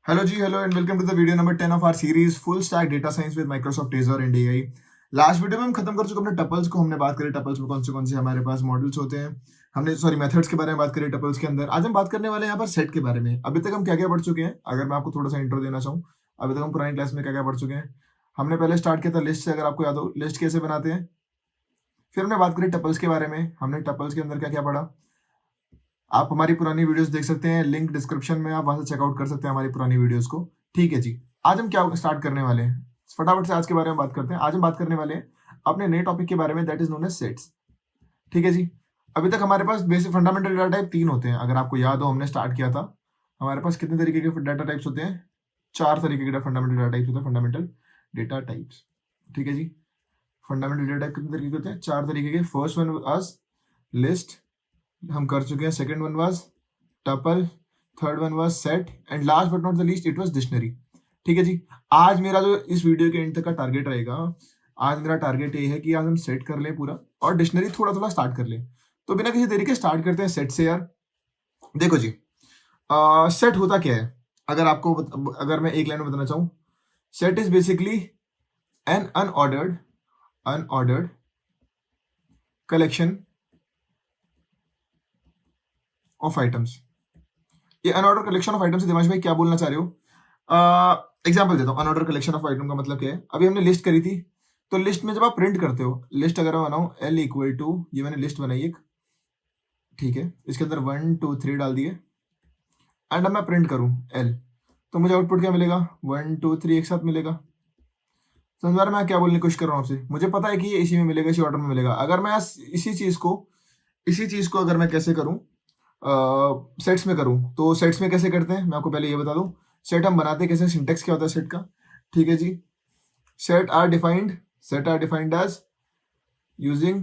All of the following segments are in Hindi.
हेलो जी, hello and welcome to the video number 10 of our series full stack data science with Microsoft Azure and AI. Last video में हम खत्म कर चुके अपने टपल्स को। हमने बात करी टपल्स में कौन से हमारे पास मॉडल्स होते हैं। हमने मेथड्स के बारे में बात करी टपल्स के अंदर। आज हम बात करने वाले हैं यहाँ पर सेट के बारे में। अभी तक हम क्या क्या पढ़ चुके हैं, अगर मैं आपको थोड़ा सा इंट्रो देना चाहूँ। अभी तक हम पुरानी क्लास में क्या क्या पढ़ चुके हैं। हमने पहले स्टार्ट किया था लिस्ट से, अगर आपको याद हो लिस्ट कैसे बनाते हैं। फिर हमने बात करी टपल्स के बारे में। हमने टपल्स के अंदर क्या क्या पढ़ा। आप हमारी पुरानी वीडियोस देख सकते हैं, लिंक डिस्क्रिप्शन में, आप वहां से चेकआउट कर सकते हैं हमारी पुरानी वीडियोस को। ठीक है जी, आज हम क्या स्टार्ट करने वाले हैं, फटाफट से आज के बारे में बात करते हैं। आज हम बात करने वाले हैं अपने नए टॉपिक के बारे में, that is known as sets. ठीक है जी। अभी तक हमारे पास बेसिक फंडामेंटल डाटा टाइप 3 होते हैं। अगर आपको याद हो, हमने स्टार्ट किया था, हमारे पास कितने तरीके के डाटा टाइप्स होते हैं? 4 तरीके के फंडामेंटल डाटा टाइप्स होते हैं। फंडामेंटल डेटा टाइप्स, ठीक है जी। फंडामेंटल डेटा टाइप कितने तरीके के होते हैं? 4 तरीके के। फर्स्ट वन वाज लिस्ट, हम कर चुके हैं। Second one was tuple, third one was set, and last but not the least it was dictionary. ठीक है जी। आज मेरा जो इस वीडियो के एंड तक का टारगेट रहेगा, आज मेरा टारगेट ये है कि आज हम सेट कर लें पूरा और डिक्शनरी थोड़ा थोड़ा स्टार्ट कर लें। तो बिना किसी तरीके स्टार्ट करते हैं सेट से यार। देखो जी, सेट होता क्या है, अगर मैं एक लाइन में बताना चाहूँ, set is basically an unordered collection of items. ये अनऑर्डर कलेक्शन ऑफ आइटम से दिमाग भाई क्या बोलना चाह रहे हो? एग्जांपल देता हूँ। अनऑर्डर कलेक्शन ऑफ आइटम का मतलब क्या है? अभी हमने लिस्ट करी थी, तो लिस्ट में जब आप प्रिंट करते हो, लिस्ट अगर मैं बनाऊं L इक्वल टू, ये मैंने लिस्ट बनाई एक, ठीक है, इसके अंदर 1 2 3 डाल दिए, एंड अब मैं प्रिंट करूं L, तो मुझे आउटपुट क्या मिलेगा? 1 2 3 एक साथ मिलेगा। समझ में आ रहा है मैं क्या बोलने की कोशिश कर रहा हूँ आपसे? मुझे पता है कि ये इसी में मिलेगा, इसी ऑर्डर में मिलेगा। अगर मैं इसी चीज को अगर मैं कैसे करूं, सेट्स में करूं, तो सेट्स में कैसे करते हैं मैं आपको पहले ये बता दूं। सेट हम बनाते कैसे, सिंटेक्स क्या होता है सेट का? ठीक है जी। Set are defined as using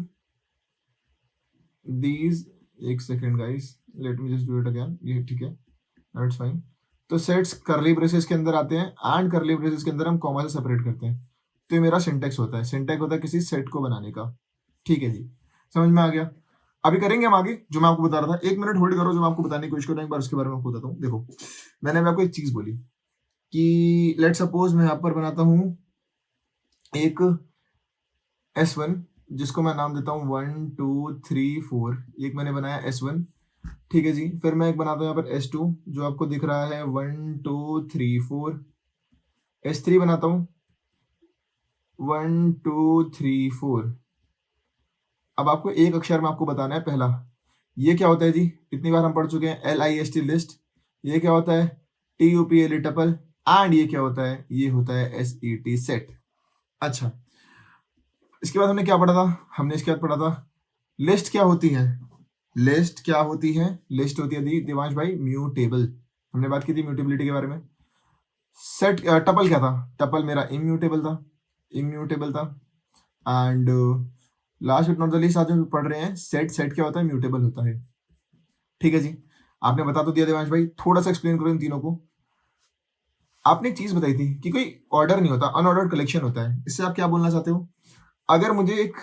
these, एक second guys, let me just do it again, ये ठीक है, दैट्स फाइन। तो सेट्स करली ब्रेसेस के अंदर आते हैं, एंड करली ब्रेसेस के अंदर हम कॉमा से सेपरेट करते हैं। तो ये मेरा सिंटेक्स होता है। सिंटेक्स होता है किसी सेट को बनाने का। ठीक है जी, समझ में आ गया? अभी करेंगे हम आगे जो मैं आपको बता रहा था। 1 मिनट होल्ड करो, जो मैं आपको बताने की कोशिश कर रहा हूँ एक बार उसके बारे में आपको बताता हूँ। देखो, मैंने आपको एक चीज बोली कि लेट सपोज मैं यहाँ पर बनाता हूँ एक S1, जिसको मैं नाम देता हूँ 1 2 3 4। एक मैंने बनाया S1, ठीक है जी। फिर मैं एक बनाता हूँ यहाँ पर S2, जो आपको दिख रहा है 1 2 3 4। S3 बनाता हूँ 1 2 3 4। अब आपको एक अक्षर में आपको बताना है पहला, ये क्या होता है जी? इतनी बार हम पढ़ चुके हैं, LIST लिस्ट। ये क्या होता है? TUPLE tuple. एंड ये क्या होता है? ये होता है SET सेट। अच्छा, इसके बाद हमने क्या पढ़ा था? हमने इसके बाद पढ़ा था लिस्ट क्या होती है। लिस्ट होती है दिवांश भाई म्यूटेबल। हमने बात की थी म्यूटेबिलिटी के बारे में। सेट टपल क्या था? टपल मेरा इम्यूटेबल था। And last but not the least आज हम पढ़ रहे हैं सेट क्या होता है? म्यूटेबल होता है। ठीक है जी, आपने बता तो दिया देवांश भाई, थोड़ा सा एक्सप्लेन करो इन तीनों को। आपने एक चीज बताई थी कि कोई ऑर्डर नहीं होता, अनऑर्डर्ड कलेक्शन होता है। इससे आप क्या बोलना चाहते हो? अगर मुझे एक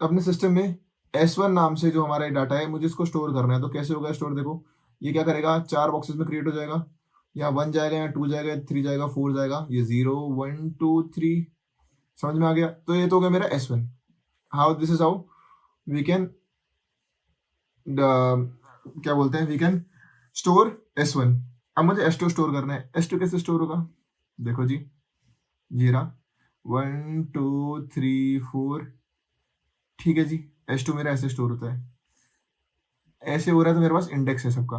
अपने सिस्टम में S1 नाम से जो हमारा डाटा है, मुझे इसको स्टोर करना है, तो कैसे होगा स्टोर? देखो, ये क्या करेगा, 4 बॉक्सेस में क्रिएट हो जाएगा। यहाँ 1 जाएगा, यहाँ 2 जाएगा, 3 जाएगा, 4 जाएगा, ये 0 1 2 3। समझ में आ गया? तो ये तो हो गया मेरा S1। How this is how we can क्या बोलते हैं, वी कैन स्टोर S1। अब मुझे S2 स्टोर करना है। S2 कैसे स्टोर होगा? देखो जी, ये रहा 1 2 3 4। ठीक है जी, S2 मेरा ऐसे स्टोर होता है, ऐसे हो रहा है, तो मेरे पास इंडेक्स है सबका।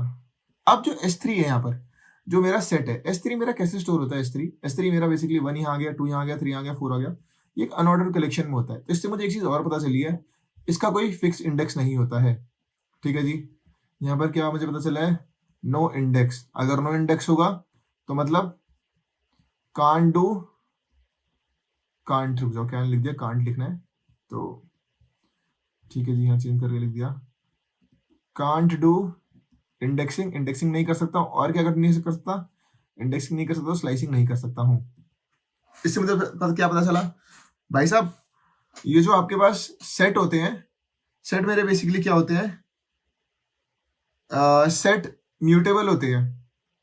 अब जो S3 है यहाँ पर, जो मेरा सेट है, S3 मेरा कैसे स्टोर होता है? S3 मेरा बेसिकली 1 यहाँ आ गया, 2 यहाँ आ गया, 3 आ गया, 4 आ गया। ये एक अनऑर्डर कलेक्शन में होता है। तो इससे मुझे एक चीज और पता चली है, इसका कोई फिक्स इंडेक्स नहीं होता है। ठीक है जी, यहाँ पर क्या मुझे पता चला है? No index. अगर नो इंडेक्स होगा तो मतलब कांट डू, कांट, रुक जाओ, क्या लिख दिया? कांट लिखना है, तो ठीक है जी, यहाँ चेंज करके लिख दिया कांट डू इंडेक्सिंग नहीं कर सकता। और क्या नहीं कर सकता? इंडेक्सिंग नहीं कर सकता, स्लाइसिंग नहीं कर सकता हूँ। इससे मुझे क्या पता चला भाई साहब? ये जो आपके पास सेट होते हैं, सेट मेरे बेसिकली क्या होते हैं? सेट म्यूटेबल होते हैं।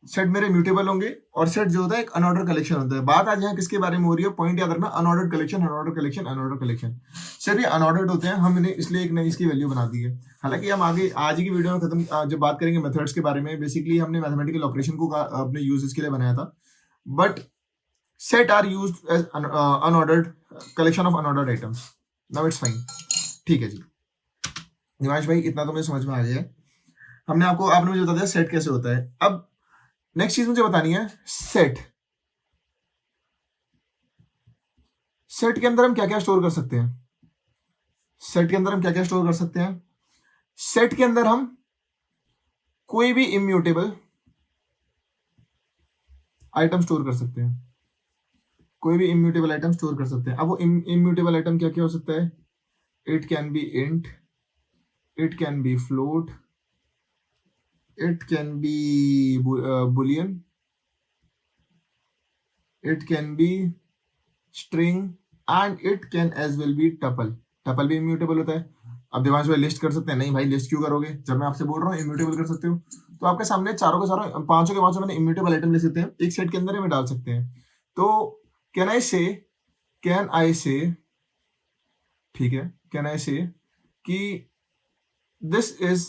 सेट मेरे म्यूटेबल होंगे, और सेट जो होता है एक अनऑर्डर कलेक्शन होता है। बात आज यहाँ किसके बारे में हो रही है, पॉइंट याद रखना, unordered collection, unordered collection, unordered collection. सिर्फ ये अनऑर्डर्ड होते हैं, हमने इसलिए एक नई इसकी वैल्यू बना दी है। हालांकि हम आगे आज की वीडियो में खत्म जब बात करेंगे मेथड्स के बारे में, बेसिकली हमने मैथमेटिकल ऑपरेशन को अपने यूज के लिए बनाया था, but set are used as unordered collection of unordered items. Now it's fine. ठीक है जी दिवांश भाई, इतना तो मुझे समझ में आ गया है। आपने मुझे बता दिया सेट कैसे होता है। अब नेक्स्ट चीज मुझे बतानी है, सेट के अंदर हम क्या क्या स्टोर कर सकते हैं। सेट के अंदर हम क्या क्या स्टोर कर सकते हैं। सेट के अंदर हम कोई भी इम्यूटेबल आइटम स्टोर कर सकते हैं, कोई भी इम्यूटेबल आइटम स्टोर कर सकते हैं। अब वो इम्यूटेबल आइटम क्या क्या हो सकता है, it can be int, it can be float, it can be boolean, it can be string and it can as well be tuple। Tuple भी इम्यूटेबल होता है। अब दिमाग में लिस्ट कर सकते हैं, नहीं भाई लिस्ट क्यों करोगे, जब मैं आपसे बोल रहा हूँ इम्यूटेबल कर सकते हो, तो आपके सामने चारों के चारों पांचों के पांचों मैंने इम्यूटेबल आइटम ले सकते हैं, एक सेट के अंदर में डाल सकते हैं। तो कैन आई से ठीक है, कैन आई से कि दिस इज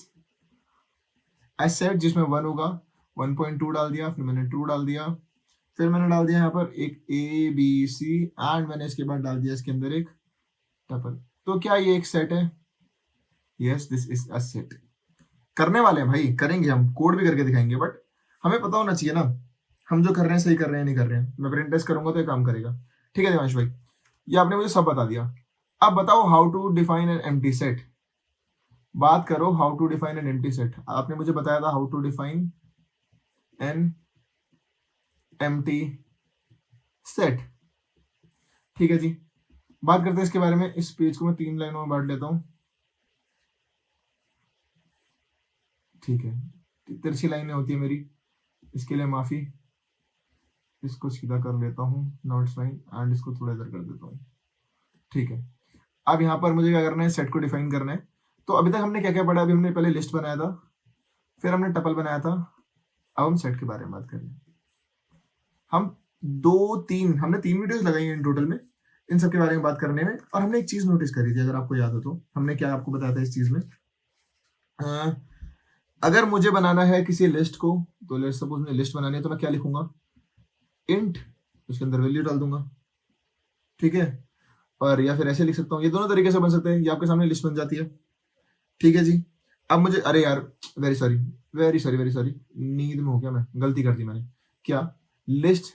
आई सेट, जिसमें 1 होगा, 1.2 डाल दिया, फिर मैंने 2 डाल दिया, फिर मैंने डाल दिया यहाँ पर एक ए बी सी, एंड मैंने इसके बाद डाल दिया इसके अंदर एक टपल। तो क्या ये एक सेट है? Yes, this is a set. करने वाले हैं भाई, करेंगे हम, कोड भी करके दिखाएंगे, बट हमें पता होना चाहिए ना हम जो कर रहे हैं सही कर रहे हैं नहीं कर रहे हैं। मैं प्रिंट टेस्ट करूंगा तो ये काम करेगा। ठीक है दिवांश भाई, ये आपने मुझे सब बता दिया। अब बताओ how to define an empty set. बात करो how to define an empty set. आपने मुझे बताया था how to define an empty set. ठीक है जी, बात करते हैं इसके बारे में। इस पेज को मैं 3 लाइनों में बांट लेता हूं। ठीक है, तिरछी लाइनें होती है मेरी, इसके लिए माफी। इसको सीधा कर लेता हूं, नॉट फाइन, एंड इसको थोड़ा इधर कर देता हूं। ठीक है, अब यहाँ पर मुझे क्या करना है, सेट को डिफाइन करना है। तो अभी तक हमने क्या क्या पढ़ा, अभी हमने पहले लिस्ट बनाया था, फिर हमने टपल बनाया था, अब हम सेट के बारे में बात करेंगे। हमने 3 वीडियोस लगाई हैं इन टोटल में इन सब के बारे में बात करने में, और हमने एक चीज नोटिस करी थी, अगर आपको याद हो तो हमने क्या आपको बताया था इस चीज में। अगर मुझे बनाना है किसी लिस्ट को, तो लेट्स सपोज मुझे लिस्ट बनानी है, तो मैं क्या लिखूंगा, इंट, उसके अंदर वैल्यू डाल दूंगा। ठीक है, और या फिर ऐसे लिख सकता हूँ, ये दोनों तरीके से बन सकते हैं, ये आपके सामने लिस्ट बन जाती है। ठीक है जी, अब मुझे, अरे यार very sorry very sorry very sorry, नींद में हो गया, मैं गलती कर दी मैंने, क्या लिस्ट।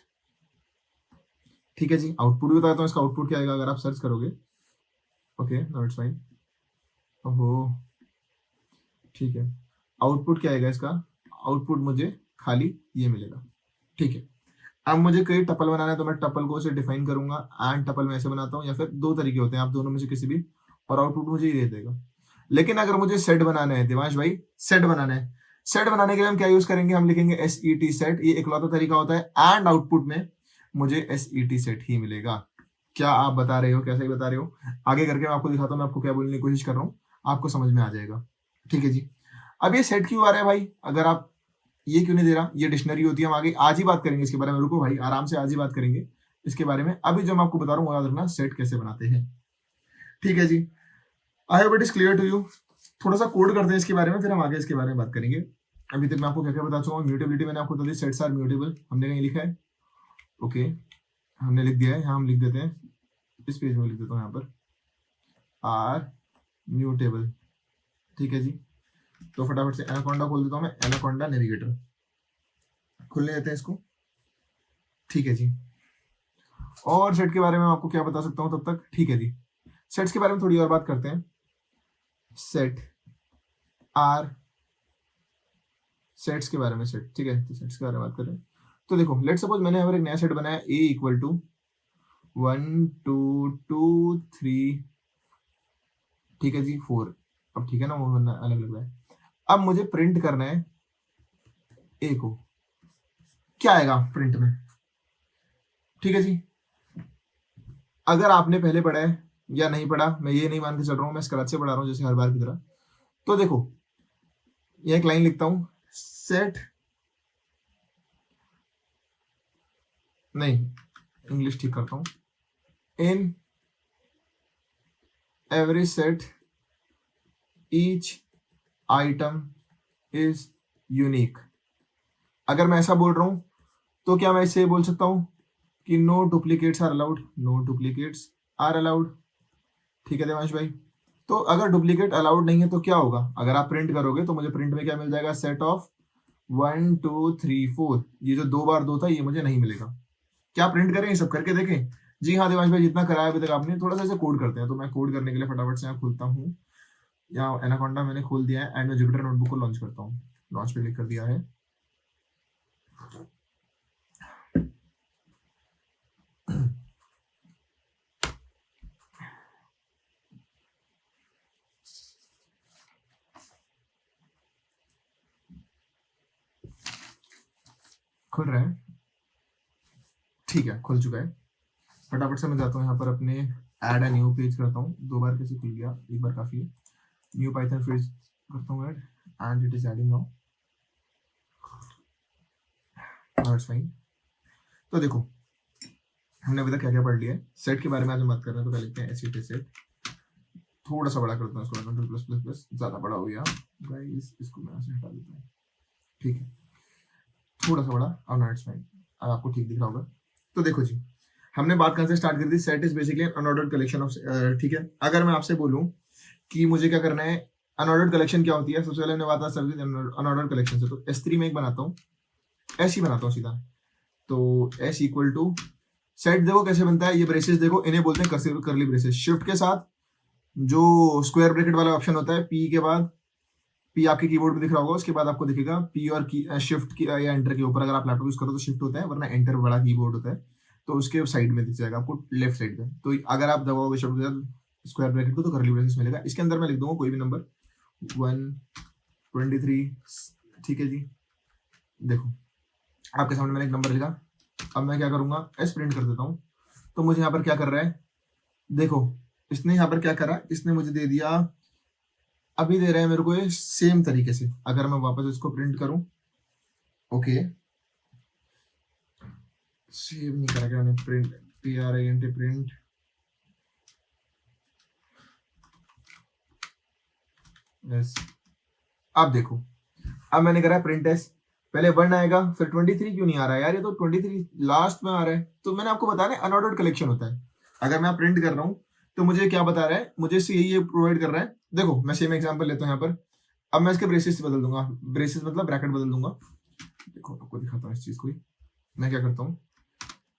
ठीक है जी, आउटपुट भी बताता हूँ, इसका आउटपुट क्या आएगा अगर आप सर्च करोगे। Okay, now it's fine. ओहो, ठीक है, आउटपुट क्या आएगा इसका, आउटपुट मुझे खाली ये मिलेगा। ठीक है, अब मुझे कोई टपल बनाना है, तो मैं टपल को से डिफाइन करूंगा, एंड टपल में ऐसे बनाता हूँ, या फिर 2 तरीके होते हैं, आप दोनों में से किसी भी, और आउटपुट मुझे ये दे देगा। लेकिन अगर मुझे सेट बनाना है दिवांश भाई, सेट बनाना है, सेट बनाने के लिए हम क्या यूज करेंगे, हम लिखेंगे SET सेट, ये इकलौता तरीका होता है, एंड आउटपुट में मुझे SET सेट ही मिलेगा। क्या आप बता रहे हो, कैसे बता रहे हो, आगे करके मैं आपको दिखाता हूँ, मैं आपको क्या बोलने की कोशिश कर रहा हूँ, आपको समझ में आ जाएगा। ठीक है जी, अब ये सेट क्यों आ रहा है भाई, अगर आप ये क्यों नहीं दे रहा, ये डिक्शनरी होती है, हम आगे आज ही बात करेंगे इसके बारे में, रुको भाई आराम से, आज ही बात करेंगे इसके बारे में। अभी जो मैं आपको बता रहा हूँ याद रखना, सेट कैसे बनाते हैं। ठीक है जी, I hope it is clear to you. थोड़ा सा कोड करते हैं इसके बारे में, फिर हम आगे इसके बारे में बात करेंगे। अभी तक मैं आपको क्या क्या बता चुका हूँ। म्यूटेबिलिटी मैंने आपको बता दी, सेट्स आर म्यूटेबल, हमने कहीं लिखा है, ओके हमने लिख दिया है, यहाँ हम लिख देते हैं, इस पेज में लिख देता हूँ यहाँ पर, आर म्यूटेबल। ठीक है जी, तो फटाफट से एनाकोंडा खोल देता हूँ मैं, एनाकोंडा नेविगेटर खुलने देते हैं इसको। ठीक है जी, और सेट के बारे में आपको क्या बता सकता हूँ तब तक। ठीक है जी, सेट्स के बारे में थोड़ी और बात करते हैं। सेट आर, सेट्स के बारे में, सेट, ठीक है, तो सेट्स के बारे में बात करें, तो देखो लेट सपोज मैंने यहाँ पर एक नया सेट बनाया, A इक्वल टू 1 2 2 3, ठीक है जी 4। अब ठीक है ना, वो अलग अलग है। अब मुझे प्रिंट करना है A को, क्या आएगा प्रिंट में। ठीक है जी, अगर आपने पहले पढ़ा है या नहीं पढ़ा, मैं ये नहीं मान के चल रहा हूँ, मैं स्क्रैच से पढ़ा रहा हूँ जैसे हर बार की तरह। तो देखो ये एक लाइन लिखता हूँ, सेट नहीं, इंग्लिश ठीक करता हूँ। In every set each item is unique. अगर मैं ऐसा बोल रहा हूं तो क्या मैं इसे बोल सकता हूं कि no duplicates are allowed, no duplicates are allowed. ठीक है देवांश भाई। तो अगर डुप्लीकेट अलाउड नहीं है तो क्या होगा, अगर आप प्रिंट करोगे तो मुझे प्रिंट में क्या मिल जाएगा, सेट ऑफ 1 2 3 4। ये जो 2 बार 2 था ये मुझे नहीं मिलेगा। क्या प्रिंट करें, ये सब करके देखें? जी हाँ देवांश भाई, जितना कराया अभी तक आपने, थोड़ा सा इसे कोड करते हैं। तो मैं कोड करने के लिए फटाफट से यहाँ खोलता हूँ, यहाँ एनाकोंडा मैंने खोल दिया है एंड मैं जुपिटर नोटबुक को लॉन्च करता हूँ। लॉन्च पे क्लिक कर दिया है। खुल रहा है, ठीक है, खुल चुका है। फटाफट से मैं जाता हूँ यहाँ पर अपने ऐड ए न्यू पेज करता हूँ। 2 बार कैसे खुल गया, एक बार काफी है। न्यू पाइथन पेज करता हूँ add and it is adding now, it's fine. तो देखो हमने अभी तक क्या क्या पढ़ लिया है। सेट के बारे में आज हम बात कर रहे हैं, तो क्या लिखते हैं, एस सेट। थोड़ा सा बड़ा करता हूँ इसको, कंट्रोल प्लस प्लस प्लस, ज्यादा बड़ा हो गया गाइस, इसको मैं ऐसे हटा देता हूँ। ठीक है, थोड़ा सा बड़ा, अब ना इट्स फाइन, अब आपको ठीक दिख रहा होगा। तो देखो जी, हमने बात कहाँ से स्टार्ट कर दी, set is basically unordered collection of, ठीक है। अगर मैं आपसे बोलूं कि मुझे क्या करना है, अनऑर्डर्ड कलेक्शन क्या होती है, सबसे पहले हमने बात सर्विस अनऑर्डर्ड कलेक्शन से। तो S3 में एक बनाता हूँ, ऐसे ही बनाता हूँ सीधा। तो S इक्वल टू सेट, देखो कैसे बनता है, ये ब्रेसेस देखो, इन्हें बोलते हैं करली ब्रेसेस। शिफ्ट के साथ जो स्क्वायर ब्रैकेट वाला ऑप्शन होता है, P के बाद, P आपके कीबोर्ड में दिख रहा होगा, उसके बाद आपको दिखेगा P और की शिफ्ट की या एंटर के ऊपर। अगर आप लैपटॉप यूज करो तो शिफ्ट होता है, वरना एंटर बड़ा कीबोर्ड होता है, तो उसके साइड में दिख जाएगा आपको, लेफ्ट साइड पे। तो अगर आप दबाओगे शिफ्ट के साथ स्क्वायर ब्रैकेट को तो करली ब्रेसेस मिलेगा। इसके अंदर मैं लिख दूंगा कोई भी नंबर 123, ठीक है जी। देखो आपके सामने मैंने एक नंबर लिखा, अब मैं क्या करूंगा, एस प्रिंट कर देता हूं। तो मुझे यहाँ पर क्या कर रहा है, देखो इसने यहाँ पर क्या करा, इसने मुझे दे दिया, अभी दे रहा है मेरे को ये सेम तरीके से। अगर मैं वापस इसको प्रिंट करूं, ओके, सेव नहीं करा क्या, प्रिंट PRINT प्रिंट, यस। अब देखो, अब मैंने करा प्रिंट एस, पहले 1 आएगा, फिर 23 क्यों नहीं आ रहा है यार, ये तो 23 लास्ट में आ रहा है। तो मैंने आपको बताया ना, अनऑर्डर्ड कलेक्शन होता है। अगर मैं प्रिंट कर रहा हूँ तो मुझे क्या बता रहा है, मुझे से यही प्रोवाइड कर रहा है। देखो मैं सेम एग्जांपल लेता हूँ यहाँ पर, अब मैं इसके ब्रेसेस बदल दूंगा, ब्रेसेस मतलब ब्रैकेट बदल दूंगा। देखो आपको दिखाता हूँ इस चीज को ही। मैं क्या करता हूँ,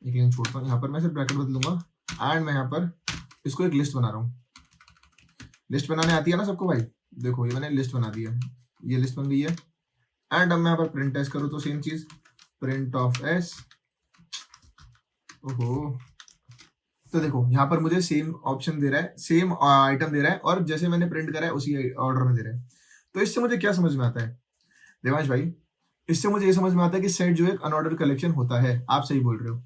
एक लाइन छोड़ता हूँ, यहाँ पर मैं सिर्फ ब्रैकेट बदल दूंगा एंड मैं यहाँ पर इसको एक लिस्ट बना रहा हूँ। लिस्ट बनाने आती है ना सबको भाई, देखो ये मैंने लिस्ट बना दी है, ये लिस्ट बन गई है। एंड अब मैं यहाँ पर प्रिंट एस करूँ तो सेम चीज, प्रिंट ऑफ एस। ओहो, तो देखो यहाँ पर मुझे सेम ऑप्शन दे रहा है, सेम आइटम दे रहा है, और जैसे मैंने प्रिंट करा है उसी ऑर्डर में दे रहा है। तो इससे मुझे क्या समझ में आता है देवांश भाई, इससे मुझे ये समझ में आता है कि सेट जो एक अनऑर्डर्ड कलेक्शन होता है। आप सही बोल रहे हो।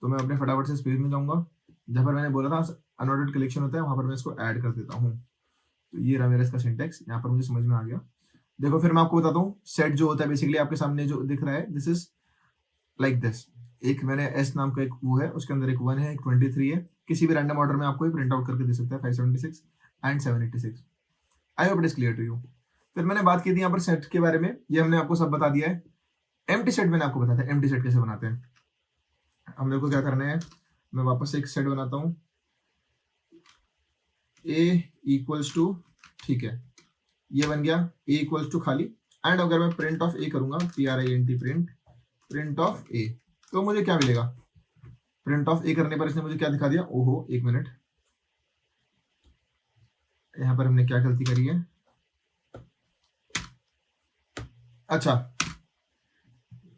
तो मैं अपने फटाफट से पेज में जाऊंगा, जहां पर मैंने बोला था अनऑर्डर्ड कलेक्शन होता है, वहां पर मैं इसको ऐड कर देता हूँ। तो ये रहा मेरा इसका सिंटेक्स, यहाँ पर मुझे समझ में आ गया। देखो फिर मैं आपको बताता हूँ, सेट जो होता है बेसिकली आपके सामने जो दिख रहा है, दिस इज लाइक दिस। एक मैंने एस नाम का एक वो है, उसके अंदर एक 1 है, एक 23 है। किसी भी रैंडम ऑर्डर में आपको प्रिंट आउट करके दे सकता है, 576 and 786। I hope it is clear to you. फिर मैंने बात की थी यहाँ पर सेट के बारे में, ये हमने आपको सब बता दिया है। एम्प्टी सेट मैंने आपको बताया था, एम्प्टी सेट कैसे बनाते हैं। हम लोग को क्या करना है, मैं वापस से एक सेट बनाता हूँ, ए इक्वल्स टू, ठीक है, ये बन गया ए इक्वल्स टू खाली। एंड अगर मैं प्रिंट ऑफ ए करूंगा, PRINT प्रिंट, प्रिंट ऑफ ए, तो मुझे क्या मिलेगा, प्रिंट ऑफ ए करने पर इसने मुझे क्या दिखा दिया, ओहो एक मिनट, यहां पर हमने क्या गलती करी है। अच्छा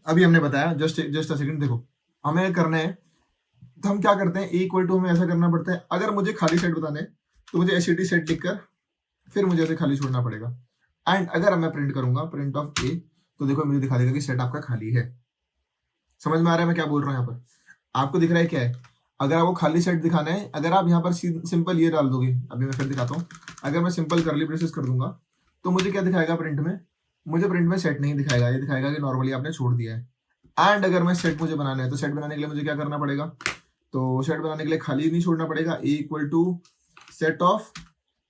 अभी हमने बताया, जस्ट अ सेकंड, देखो हमें करना है, तो हम क्या करते हैं, ए इक्वल टू हमें ऐसा करना पड़ता है, अगर मुझे खाली सेट बताने तो मुझे SCT सेट लिखकर फिर मुझे ऐसे खाली छोड़ना पड़ेगा। एंड अगर मैं प्रिंट करूंगा प्रिंट ऑफ ए, तो देखो मुझे दिखा देगा कि सेट आपका खाली है। समझ में आ रहा है मैं क्या बोल रहा हूँ, यहाँ पर आपको दिख रहा है क्या है। अगर आपको खाली सेट दिखाना है, अगर आप यहाँ पर सिंपल ये डाल दोगे, अभी मैं फिर दिखाता हूँ, अगर मैं सिंपल करली ब्रेसेस कर दूंगा तो मुझे क्या दिखाएगा प्रिंट में, मुझे प्रिंट में सेट नहीं दिखाएगा, ये दिखाएगा कि नॉर्मली आपने छोड़ दिया है। एंड अगर मैं सेट मुझे बनाना है तो सेट बनाने के लिए मुझे क्या करना पड़ेगा, तो सेट बनाने के लिए खाली नहीं छोड़ना पड़ेगा, ए इक्वल टू सेट ऑफ,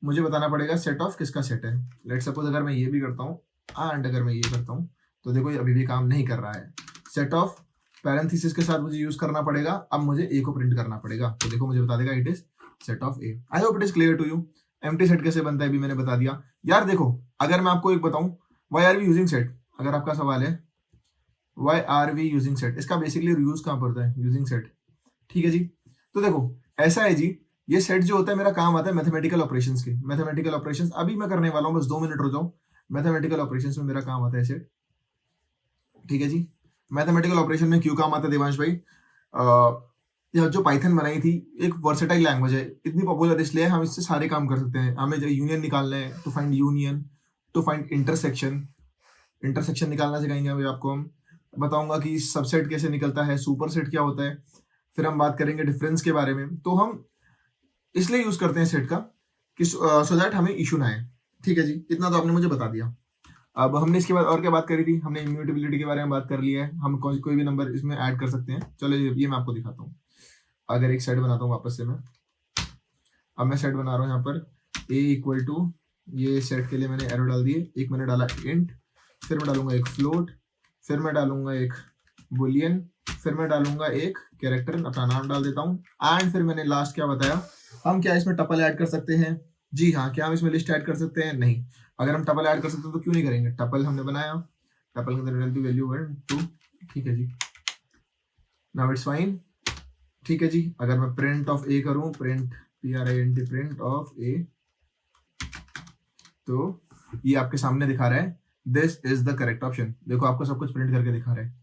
मुझे बताना पड़ेगा सेट ऑफ किसका सेट है। लेट सपोज अगर मैं ये भी करता हूँ एंड अगर मैं ये करता हूँ तो देखो ये अभी भी काम नहीं कर रहा है। सेट ऑफ पैरेंथेसिस के साथ मुझे यूज करना पड़ेगा, अब मुझे ए को प्रिंट करना पड़ेगा, तो देखो मुझे बता देगा it is set of A. I hope it is clear to you. Empty set कैसे बनता है भी मैंने बता दिया। यार देखो अगर मैं आपको एक बताऊं why are we using set, अगर आपका सवाल है why are we using set, इसका बेसिकली यूज कहाँ पड़ता है, यूजिंग सेट। ठीक है जी, तो देखो ऐसा है जी, ये सेट जो होता है मेरा काम आता है मैथमेटिकल ऑपरेशंस के। मैथमेटिकल ऑपरेशंस अभी मैं करने वाला हूँ, बस 2 मिनट रुक जाओ। मैथमेटिकल ऑपरेशंस में मेरा काम आता है सेट। ठीक है जी, मैथमेटिकल ऑपरेशन में क्यों काम आता है देवांश भाई, यह जो पाइथन बनाई थी एक वर्सेटाइल लैंग्वेज है, इतनी पॉपुलर इसलिए हम इससे सारे काम कर सकते हैं। हमें जो यूनियन निकालना है, to find union, to find intersection, intersection निकालना सिखाएंगे अभी आपको। हम बताऊंगा कि सबसेट कैसे निकलता है, सुपरसेट क्या होता है, फिर हम बात करेंगे डिफरेंस के बारे में। तो हम इसलिए यूज करते हैं सेट का कि सो दैट हमें इशू ना आए। ठीक है जी, इतना तो आपने मुझे बता दिया। अब हमने इसके बाद और क्या बात करी थी, हमने इम्यूटेबिलिटी के बारे में बात कर लिया है, हम कोई भी नंबर इसमें ऐड कर सकते हैं। चलो ये मैं आपको दिखाता हूँ। अगर एक सेट बनाता हूँ वापस से मैं, अब मैं सेट बना रहा हूँ यहाँ पर ए इक्वल टू, ये सेट के लिए मैंने एरो डाल दिए, एक मैंने डाला इंट, फिर मैं डालूंगा एक फ्लोट, फिर मैं डालूंगा एक बुलियन, फिर मैं डालूंगा एक कैरेक्टर, अपना नाम डाल देता हूँ, एंड फिर मैंने लास्ट क्या बताया, हम क्या इसमें टपल ऐड कर सकते हैं। जी हाँ, क्या हम इसमें लिस्ट ऐड कर सकते हैं, नहीं। अगर हम टपल ऐड कर सकते हैं तो क्यों नहीं करेंगे, टपल हमने बनाया, टपल के अंदर डाल दी वैल्यू 1 2। ठीक है जी, नाउ इट्स फाइन। ठीक है जी, अगर मैं प्रिंट ऑफ ए करूं, प्रिंट PRINT प्रिंट ऑफ ए, तो ये आपके सामने दिखा रहा है this is the correct option. देखो आपको सब कुछ प्रिंट करके दिखा रहा है।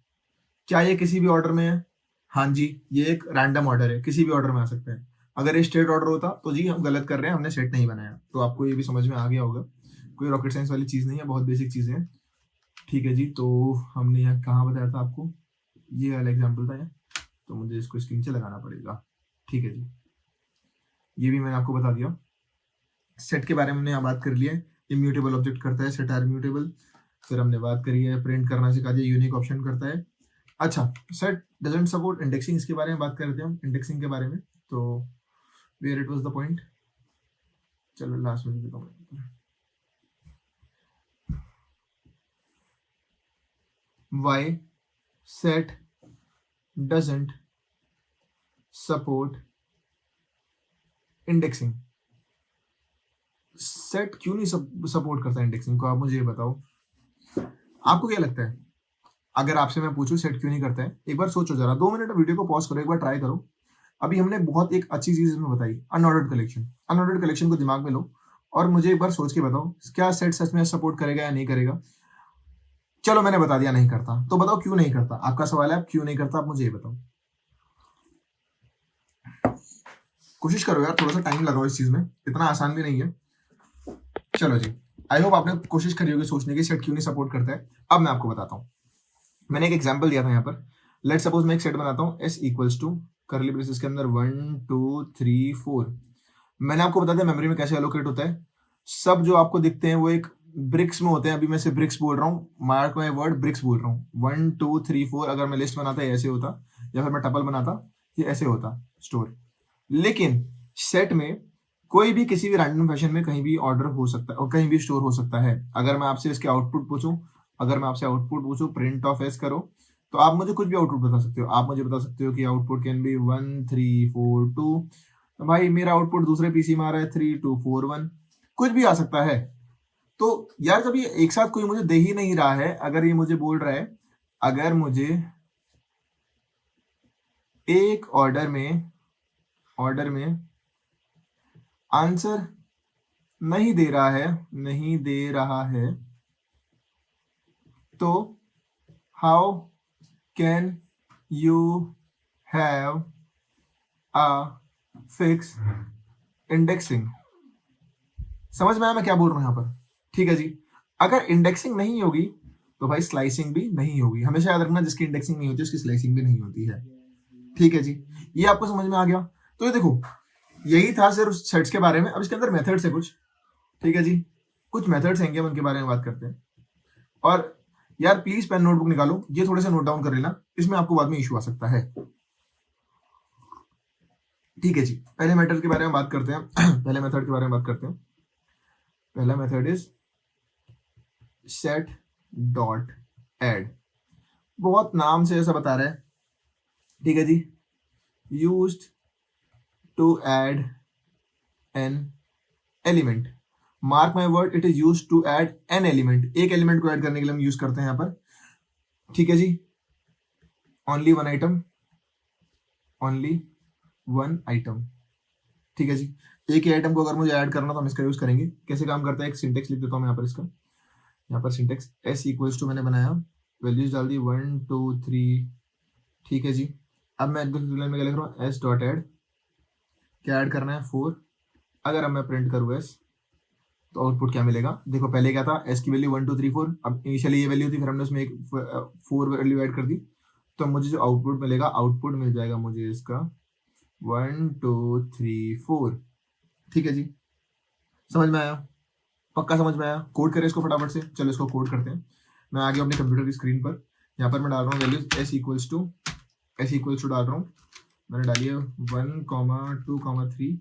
क्या ये किसी भी ऑर्डर में है, हाँ जी, ये एक रैंडम ऑर्डर है, किसी भी ऑर्डर में आ सकता है। अगर ये स्टेट ऑर्डर होता तो जी हम गलत कर रहे हैं, हमने सेट नहीं बनाया। तो आपको ये भी समझ में आ गया होगा, कोई रॉकेट साइंस वाली चीज नहीं है, बहुत बेसिक चीजें हैं। ठीक है जी, तो हमने यहाँ कहाँ बताया था आपको, ये वाला एग्जाम्पल था, तो मुझे इसको स्क्रीन से लगाना पड़ेगा। ठीक है जी, ये भी मैंने आपको बता दिया। सेट के बारे में हमने यहाँ बात कर लिया है, इम्यूटेबल ऑब्जेक्ट करता है, सेट आर इम्यूटेबल। फिर हमने बात करी है, प्रिंट करना सिखा दिया, यूनिक ऑप्शन करता है। अच्छा, सेट डजंट सपोर्ट इंडेक्सिंग, इसके बारे में बात कर रहे थे हम, इंडेक्सिंग के बारे में। तो where it was the point, चलो लास्ट में बताऊँ। Why set doesn't support indexing, set क्यों नहीं सपोर्ट करता इंडेक्सिंग को, आप मुझे ये बताओ। आपको क्या लगता है, अगर आपसे मैं पूछूं सेट क्यों नहीं करता है, एक बार सोचो जरा, 2 मिनट वीडियो को पॉज करो, एक बार ट्राई करो। अभी हमने बहुत एक अच्छी चीज इसमें बताई, अनऑर्डर्ड कलेक्शन। अनऑर्डर्ड कलेक्शन को दिमाग में लो और मुझे एक बार सोच के बताओ क्या सेट सच में सपोर्ट करेगा या नहीं करेगा। चलो मैंने बता दिया नहीं करता, तो बताओ क्यों नहीं करता, आपका सवाल है, आप क्यों नहीं करता, आप मुझे ये बताओ। कोशिश करो यार, थोड़ा सा टाइम लगाओ इस चीज में, इतना आसान भी नहीं है। चलो जी, आई होप आपने कोशिश करी होगी सोचने की सेट क्यों नहीं सपोर्ट करता है। अब मैं आपको बताता हूँ, मैंने एक एग्जांपल दिया था यहाँ पर। लेट सपोज मैं एक सेट बनाता हूँ, S equals to curly braces के अंदर 1 2 3 4। मैंने आपको बता दिया मेमोरी में कैसे एलोकेट होता है। सब जो आपको दिखते हैं वो एक ब्रिक्स में होते हैं, अभी मैं से ब्रिक्स बोल रहा हूँ, मार्क माई वर्ड, ब्रिक्स बोल रहा हूँ। 1 2 3 4 अगर मैं लिस्ट बनाता ऐसे होता, या फिर मैं टपल बनाता ये ऐसे होता स्टोर। लेकिन सेट में कोई भी किसी भी रैंडम फैशन में कहीं भी ऑर्डर हो सकता है और कहीं भी स्टोर हो सकता है। अगर मैं आपसे इसके आउटपुट पूछूं, अगर मैं आपसे आउटपुट पूछूं प्रिंट ऑफ एस करो, तो आप मुझे कुछ भी आउटपुट बता सकते हो। आप मुझे बता सकते हो कि आउटपुट कैन बी 1 3 4 2। भाई मेरा आउटपुट दूसरे पीसी में आ रहा है 3 2 4 1, कुछ भी आ सकता है। तो यार जब ये एक साथ कोई मुझे दे ही नहीं रहा है, अगर ये मुझे बोल रहा है, अगर मुझे एक ऑर्डर में आंसर नहीं दे रहा है, तो how can you have a fix indexing. समझ में आया मैं क्या बोल रहा हूं यहां पर। ठीक है जी, अगर इंडेक्सिंग नहीं होगी तो भाई स्लाइसिंग भी नहीं होगी। हमेशा याद रखना, जिसकी इंडेक्सिंग नहीं होती उसकी स्लाइसिंग भी नहीं होती है। ठीक है जी, ये आपको समझ में आ गया। तो ये देखो, यही था सिर्फ सेट्स के बारे में। अब इसके अंदर मेथड्स है कुछ। ठीक है जी, कुछ मेथड्स हैं, हम उनके बारे में बात करते हैं। और यार प्लीज पेन नोटबुक निकालो, ये थोड़े से नोट डाउन कर लेना, इसमें आपको बाद में इशू आ सकता है। ठीक है जी, पहले मेथड के बारे में बात करते हैं। पहले मेथड के बारे में बात करते हैं। पहला method is set dot add. बहुत नाम से ऐसा बता रहा है, ठीक है जी। Used to add an element, mark my word, it is used to add an element. एक एलिमेंट को ऐड करने के लिए हम यूज करते हैं यहाँ पर, ठीक है जी। Only one item, only one item, ठीक है जी। एक ही आइटम को अगर मुझे ऐड करना तो हम इसका यूज करेंगे। कैसे काम करता है, एक सिंटेक्स लिख देता हूँ मैं यहाँ पर इसका। यहाँ पर सिंटेक्स एस इक्वल्स टू मैंने बनाया, वैल्यूज डाल दी 1 2 3, ठीक है जी। अब मैं दूसरी लाइन में क्या लिख रहा हूँ, एस डॉट ऐड, क्या ऐड करना है 4। अगर अब मैं प्रिंट करूँ एस तो आउटपुट क्या मिलेगा, देखो पहले क्या था, एस की वैल्यू 1 2 3 4, अब इनिशियली ये वैल्यू थी, फिर हमने उसमें एक 4 वैल्यू ऐड कर दी, तो मुझे जो आउटपुट मिलेगा, आउटपुट मिल जाएगा मुझे इसका 1 2 3 4, ठीक है जी। समझ में आया, पक्का समझ में आया। कोड करें इसको फटाफट से, चलो इसको कोड करते हैं। मैं आ गया अपने कंप्यूटर की स्क्रीन पर, यहाँ पर मैं डाल रहा हूँ वैल्यूज एस इक्वल्स टू डाल रहा हूँ, मैंने डाली है 1 2 3।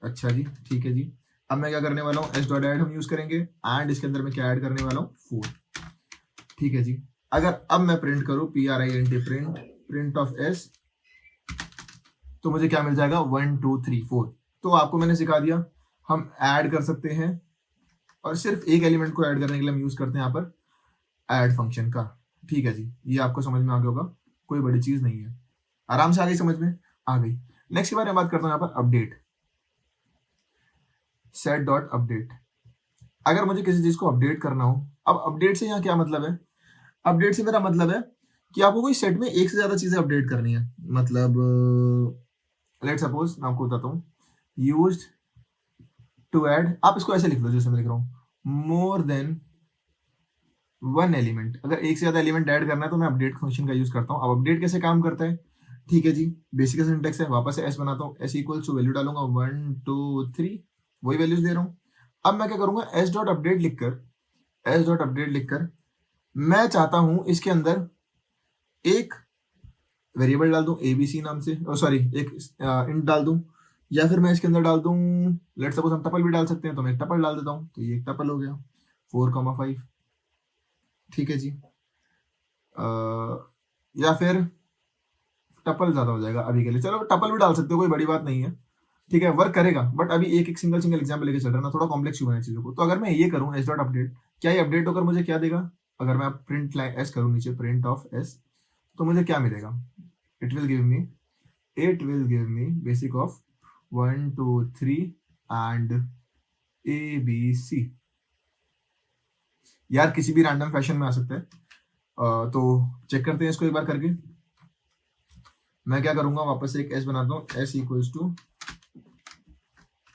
अच्छा जी, ठीक है जी। अब मैं क्या करने वाला हूँ, एस डॉट ऐड हम यूज करेंगे, एंड इसके अंदर मैं क्या ऐड करने वाला हूँ 4, ठीक है जी। अगर अब मैं प्रिंट करूँ PRINT, प्रिंट ऑफ एस, तो मुझे क्या मिल जाएगा 1 2 3 4। तो आपको मैंने सिखा दिया, हम ऐड कर सकते हैं, और सिर्फ एक एलिमेंट को ऐड करने के लिए हम यूज करते हैं यहाँ पर ऐड फंक्शन का, ठीक है जी। ये आपको समझ में आ गया होगा, कोई बड़ी चीज नहीं है, आराम से आ गई, समझ में आ गई। नेक्स्ट के बारे में बात करता हूँ यहाँ पर, अपडेट, सेट डॉट अपडेट। अगर मुझे किसी चीज को अपडेट करना हो, अब अपडेट से यहाँ क्या मतलब है, अपडेट से मेरा मतलब है कि आपको कोई सेट में एक से ज्यादा चीजें अपडेट करनी है। मतलब लेट सपोज मैं आपको बताता हूँ, यूज्ड टू ऐड, आप इसको ऐसे लिख लो जैसे मैं लिख रहा हूँ, मोर देन वन एलिमेंट। अगर एक से ज्यादा एलिमेंट ऐड करना है तो मैं अपडेट फंक्शन का यूज करता हूँ। अब अपडेट कैसे काम करता है, ठीक है जी, बेसिक सिंटेक्स है, वापस से एस बनाता हूँ, एस इक्वल्स टू वैल्यू डालूंगा 1 2 3, वही वैल्यूज दे रहा हूँ। अब मैं क्या करूंगा, एस डॉट अपडेट लिखकर मैं चाहता हूं इसके अंदर एक वेरिएबल डाल दूं ABC नाम से, सॉरी एक इंट डाल दूं, या फिर मैं इसके अंदर डाल दूं, लेट्स सपोज हम टपल भी डाल सकते हैं, तो मैं एक टपल डाल देता हूं, तो ये एक टपल हो गया 4, 5, ठीक है जी। या फिर टपल ज्यादा हो जाएगा अभी के लिए, चलो टपल भी डाल सकते हो, कोई बड़ी बात नहीं है, ठीक है, वर्क करेगा। बट अभी एक एक सिंगल एग्जाम्पल लेके चल रहा है ना, थोड़ा कॉम्प्लेक्स हुआ है चीजों को। तो अगर मैं ये करूँ एस डॉट अपडेट, क्या ये अपडेट होकर मुझे क्या देगा, अगर मैं प्रिंट एस करूँ नीचे, प्रिंट ऑफ एस, तो मुझे क्या मिलेगा, it will give me basic of 1 2 3 and ABC। यार किसी भी रैंडम फैशन में आ सकता है, तो चेक करते हैं इसको एक बार करके। मैं क्या करूंगा, वापस से एक एस बनाता हूँ, एस इक्वल्स टू,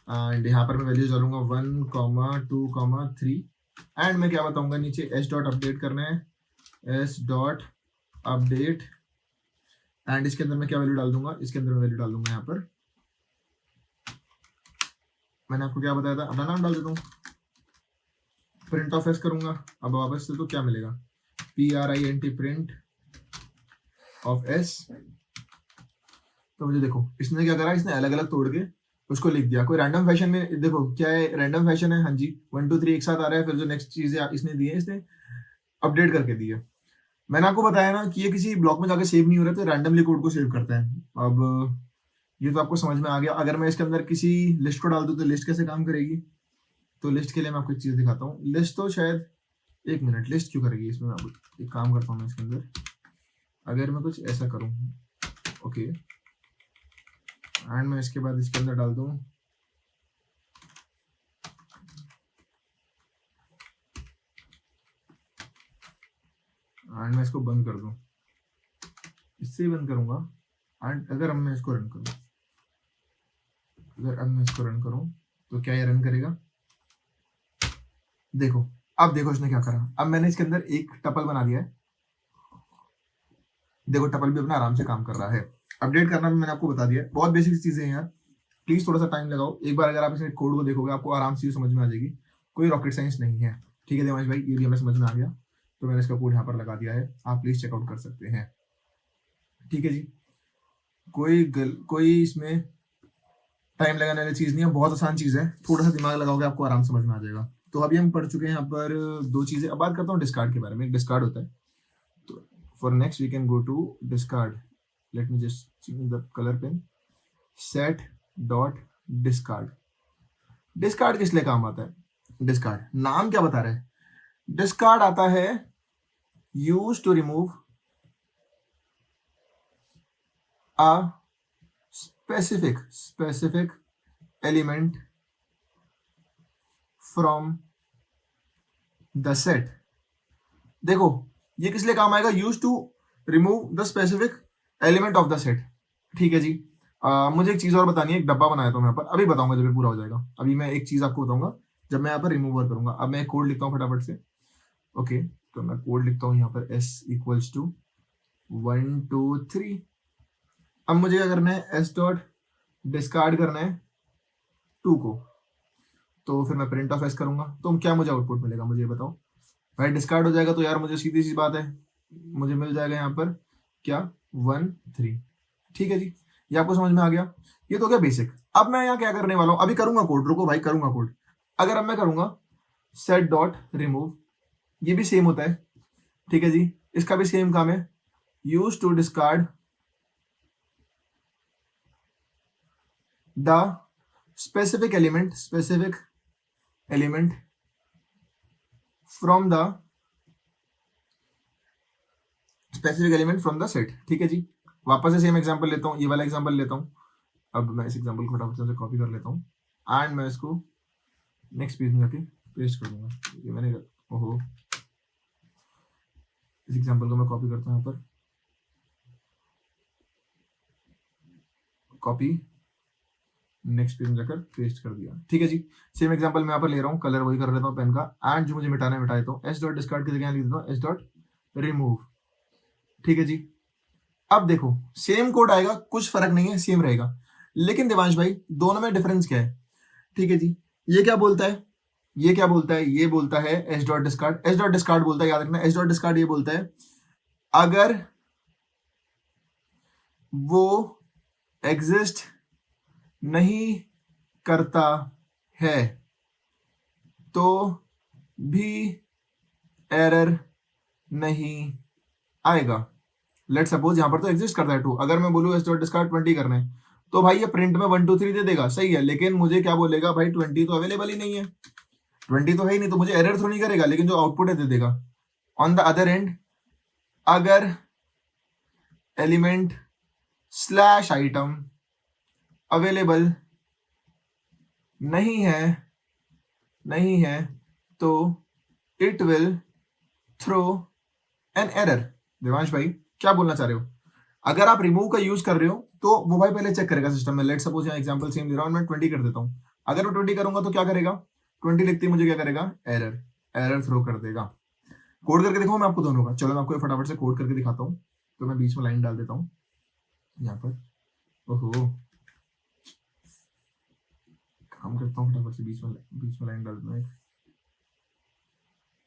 एंड यहाँ पर मैं वैल्यूज डालूंगा 1 2 3, एंड मैं क्या बताऊंगा नीचे, एस डॉट अपडेट करना है, एस डॉट अपडेट, एंड इसके अंदर मैं क्या वैल्यू डाल दूंगा, इसके अंदर मैं वैल्यू डाल दूंगा, यहाँ पर मैंने आपको क्या बताया था, अपना नाम डाल देता हूँ, प्रिंट ऑफ एस करूंगा। अब वापस से तो क्या मिलेगा, PRINT, प्रिंट ऑफ एस। तो मुझे देखो इसने क्या करा, इसने अलग अलग तोड़ के उसको लिख दिया, कोई रैंडम फैशन में। देखो क्या है, रैंडम फैशन है, हाँ जी, 1 2 3 एक साथ आ रहा है, फिर जो नेक्स्ट चीज है इसने दी है, इसने अपडेट करके दी है। मैंने आपको बताया ना कि ये किसी ब्लॉक में जाके सेव नहीं हो रहा, तो रैंडमली कोड को सेव करता है। अब ये तो आपको समझ में आ गया। अगर मैं इसके अंदर किसी लिस्ट को डाल दूं तो लिस्ट कैसे काम करेगी, तो लिस्ट के लिए मैं आपको एक चीज दिखाता हूँ। लिस्ट तो शायद, एक मिनट, लिस्ट क्यों करेगी इसमें, मैं आपको एक काम करता हूँ मैं इसके अंदर, अगर मैं कुछ ऐसा करूँ, ओके, एंड मैं इसके बाद इसके अंदर डाल दूं एंड मैं इसको बंद कर दूं, इससे ही बंद करूंगा। एंड अगर अब मैं इसको रन करूं, तो क्या ये रन करेगा, देखो, अब देखो इसने क्या करा। अब मैंने इसके अंदर एक टपल बना दिया है, देखो टपल भी अपना आराम से काम कर रहा है। अपडेट करना भी मैंने आपको बता दिया, बहुत बेसिक चीजें हैं यार, प्लीज थोड़ा सा टाइम लगाओ। एक बार अगर आप इस कोड को देखोगे आपको आराम से समझ में आ जाएगी, कोई रॉकेट साइंस नहीं है, ठीक है देवांश भाई, ये भी हमें समझ में आ गया। तो मैंने इसका कोड यहाँ पर लगा दिया है, आप प्लीज चेकआउट कर सकते हैं। ठीक है जी, कोई इसमें टाइम लगाने वाली चीज नहीं है, बहुत आसान चीज है, थोड़ा सा दिमाग लगाओगे आपको आराम समझ में आ जाएगा। तो अभी हम पढ़ चुके हैं यहाँ पर दो चीजें। अब बात करता हूँ डिस्कार्ड के बारे में। एक डिस्कार्ड होता है, तो for next we can go to discard. Let me just change the colour pen. Set dot discard. Discard किस लिए काम आता है? डिस्कार्ड नाम क्या बता रहा है? डिस्कार्ड आता है use to remove a specific element from the set। देखो ये किस लिए काम आएगा? Use to remove the specific element of the set. ठीक है जी। मुझे एक चीज और बतानी है, एक डब्बा बनाया था मैं यहाँ पर, अभी बताऊंगा जब ये पूरा हो जाएगा। अभी मैं एक चीज आपको बताऊंगा जब मैं यहाँ पर रिमूवर करूंगा। अब मैं एक कोड लिखता हूँ फटाफट से। ओके, तो मैं कोड लिखता हूँ यहाँ पर s इक्वल्स टू 1 2 3। अब मुझे क्या करना है? एस डॉट डिस्कार्ड करना है 2 को, तो फिर मैं प्रिंट ऑफ एस करूंगा, तो क्या मुझे आउटपुट मिलेगा? मुझे बताओ भाई। डिस्कार्ड हो जाएगा तो यार मुझे सीधी सी बात है, मुझे मिल जाएगा यहाँ पर क्या? 1 3। ठीक है जी, ये आपको समझ में आ गया? ये तो हो गया बेसिक। अब मैं यहाँ क्या करने वाला हूँ? अभी करूंगा कोड, रुको भाई करूंगा कोड। अगर अब मैं करूंगा सेट डॉट रिमूव, ये भी सेम होता है। ठीक है जी, इसका भी सेम काम है, use to discard the specific element from the set। ठीक है जी, वापस से सेम एग्जांपल लेता हूँ, ये वाला एग्जांपल लेता हूँ। अब मैं इस एग्जांपल को फटाफट से कॉपी कर लेता हूँ एंड मैं इसको नेक्स्ट पेज में जाके पेस्ट कर दूंगा। ये मैंने ओहो, इस एग्जांपल को मैं कॉपी करता हूँ यहाँ पर, कॉपी, नेक्स्ट पेज में जाकर पेस्ट कर दिया। ठीक है जी, सेम एग्जांपल मैं यहाँ पर ले रहा हूँ, कलर वही कर लेता हूँ पेन का, एंड जो मुझे मिटाना है मिटा देता हूँ। एस डॉट डिस्कार्ड की जगह लिख देता हूँ एस डॉट रिमूव। ठीक है जी, अब देखो सेम कोड आएगा, कुछ फर्क नहीं है, सेम रहेगा। लेकिन देवांश भाई दोनों में डिफरेंस क्या है? ठीक है जी, ये क्या बोलता है? ये क्या बोलता है? ये बोलता है S dot discard. S dot discard बोलता है, याद रखना, एस डॉट डिस्कार्ड ये बोलता है अगर वो एग्जिस्ट नहीं करता है तो भी एरर नहीं आएगा। लेट सपोज यहाँ पर तो एग्जिस्ट करता है 2, अगर मैं बोलूँ एस डॉट डिस्कार्ड 20 करना है तो भाई ये प्रिंट में 1 2 3 दे देगा, सही है। लेकिन मुझे क्या बोलेगा भाई? 20 तो अवेलेबल ही नहीं है, 20 तो है ही नहीं, तो मुझे एरर थ्रो नहीं करेगा, लेकिन जो आउटपुट है दे देगा। ऑन द अदर एंड, अगर एलिमेंट स्लैश आइटम अवेलेबल नहीं है तो it will throw an error. Devansh भाई क्या बोलना चाह रहे हो? अगर आप रिमूव का यूज कर रहे हो तो वो भाई पहले चेक करेगा सिस्टम में। लेट सपोज यहाँ एग्जांपल सेम दे रहा हूँ, मैं 20 कर देता हूँ। अगर मैं 20 करूंगा तो क्या करेगा? 20 लिखते ही मुझे क्या करेगा? एरर थ्रो कर देगा। कोड करके देखो मैं आपको दोनों का। चलो मैं आपको फटाफट से कोड करके दिखाता हूँ। तो मैं बीच में लाइन डाल देता हूँ यहाँ पर। ओहो, काम करता हूँ फटाफट से, बीच में लाइन डाल दूँ,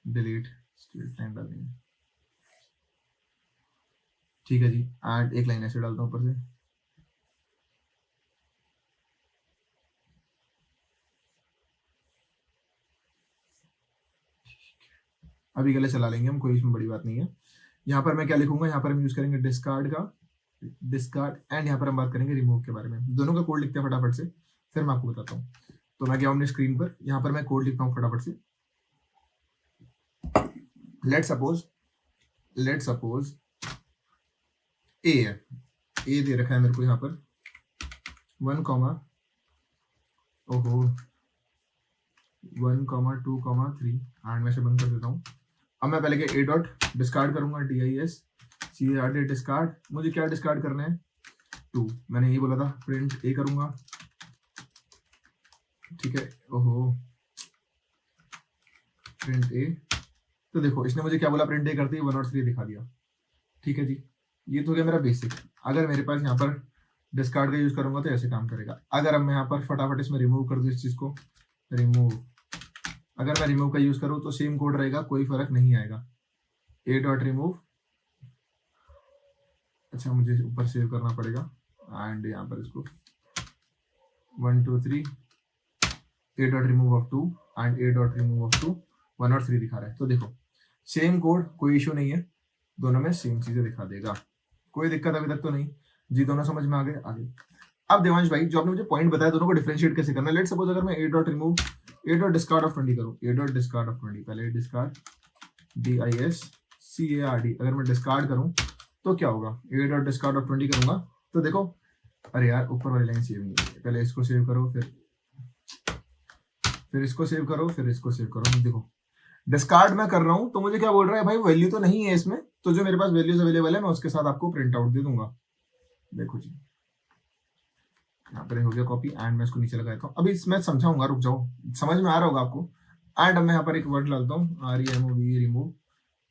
डिलीट स्ट्रेट लाइन डालनी है। ठीक है जी, एंड एक लाइन ऐसे डालता हूँ ऊपर से। अभी गले चला लेंगे हम, कोई इसमें बड़ी बात नहीं है। यहाँ पर मैं क्या लिखूंगा? यहाँ पर हम यूज करेंगे डिस्कार्ड एंड यहाँ पर हम बात करेंगे रिमूव के बारे में। दोनों का कोड लिखते हैं फटाफट से, फिर मैं आपको बताता हूँ। तो मैं गया हूँ स्क्रीन पर, यहाँ पर मैं कोड लिखता हूँ फटाफट से। लेट सपोज ए है, ए दे रखा है मेरे को यहाँ पर 1 ओहो 1 2 3 एंड मैं से बंद कर देता हूँ। अब मैं पहले के ए डॉट डिस्कार्ड करूंगा, DISCARD डिस्कार्ड। मुझे क्या डिस्कार्ड करना है? 2, मैंने यही बोला था। प्रिंट ए करूंगा, ठीक है। ओहो, प्रिंट ए, तो देखो इसने मुझे क्या बोला? प्रिंट ए करते ही 1 और 3 दिखा दिया। ठीक है जी, ये तो हो गया मेरा बेसिक। अगर मेरे पास यहाँ पर डिस्कार्ड का यूज करूंगा तो ऐसे काम करेगा। अगर अब मैं यहाँ पर फटाफट इसमें रिमूव कर दूँ इस चीज को, रिमूव, अगर मैं रिमूव का यूज करूँ तो सेम कोड रहेगा, कोई फर्क नहीं आएगा। ए डॉट रिमूव, अच्छा मुझे ऊपर सेव करना पड़ेगा, एंड यहाँ पर इसको 1 2 3 ए dot remove of 2 and A dot remove of 2 1 और 3 दिखा रहा है। तो देखो सेम कोड, कोई इशू नहीं है, दोनों में सेम चीजें दिखा देगा, कोई दिक्कत अभी तक तो नहीं जी। दोनों समझ में आ गए? आगे अब देवांश भाई जो आपने मुझे पॉइंट बताया दोनों को डिफरेंशिएट कैसे करना है। लेट सपोज अगर मैं ए dot remove A dot discard of 20 करूँ, ए डॉट डिस्कार्ड ऑफ 20, पहले डिस्कार्ड DISCARD, अगर मैं डिस्कार्ड करूँ तो क्या होगा, ए डॉट डिस्कार्ड ऑफ 20 करूंगा तो देखो, अरे यार ऊपर वाली लाइन सेव नहीं है, पहले इसको सेव करो, फिर इसको सेव करो, फिर इसको सेव करो। देखो डिस्कार्ड मैं कर रहा हूं तो मुझे क्या बोल रहा है भाई, वैल्यू तो नहीं है इसमें, तो जो मेरे पास वैल्यूज अवेलेबल है मैं उसके साथ आपको प्रिंट आउट दे दूंगा। देखो जी यहाँ पर हो गया कॉपी, एंड मैं इसको नीचे लगा देता हूँ। अभी मैं समझाऊंगा, रुक जाओ, समझ में आ रहा होगा आपको। एंड अब मैं यहाँ पर एक वर्ड डालता हूँ REMOV, रिमूव,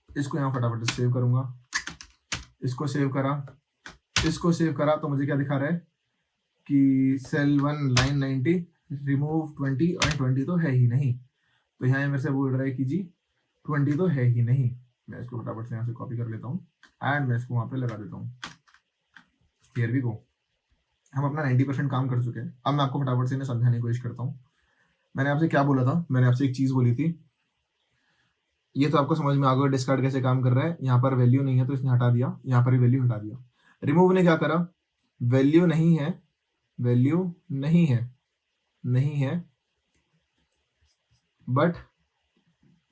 इसको यहाँ फटाफट से सेव करूंगा, इसको सेव करा, इसको सेव करा, तो मुझे क्या दिखा रहा है कि सेल 1 लाइन 90 रिमूव 20, और 20 तो है ही नहीं, तो यहाँ मेरे से बोल रहा है कि जी 20 तो है ही नहीं। मैं इसको फटाफट से यहाँ से कॉपी कर लेता हूँ एंड मैं इसको वहाँ पे लगा देता हूँ। हियर वी गो, हम अपना 90% काम कर चुके हैं। अब मैं आपको फटाफट से इन्हें समझाने की कोशिश करता हूँ। मैंने आपसे क्या बोला था, मैंने आपसे एक चीज बोली थी, ये तो आपको समझ में आ गया डिस्कार्ड कैसे काम कर रहा है। यहाँ पर वैल्यू नहीं है तो इसने हटा दिया, यहाँ पर वैल्यू हटा दिया। रिमूव ने क्या करा, वैल्यू नहीं है, वैल्यू नहीं है, नहीं है, but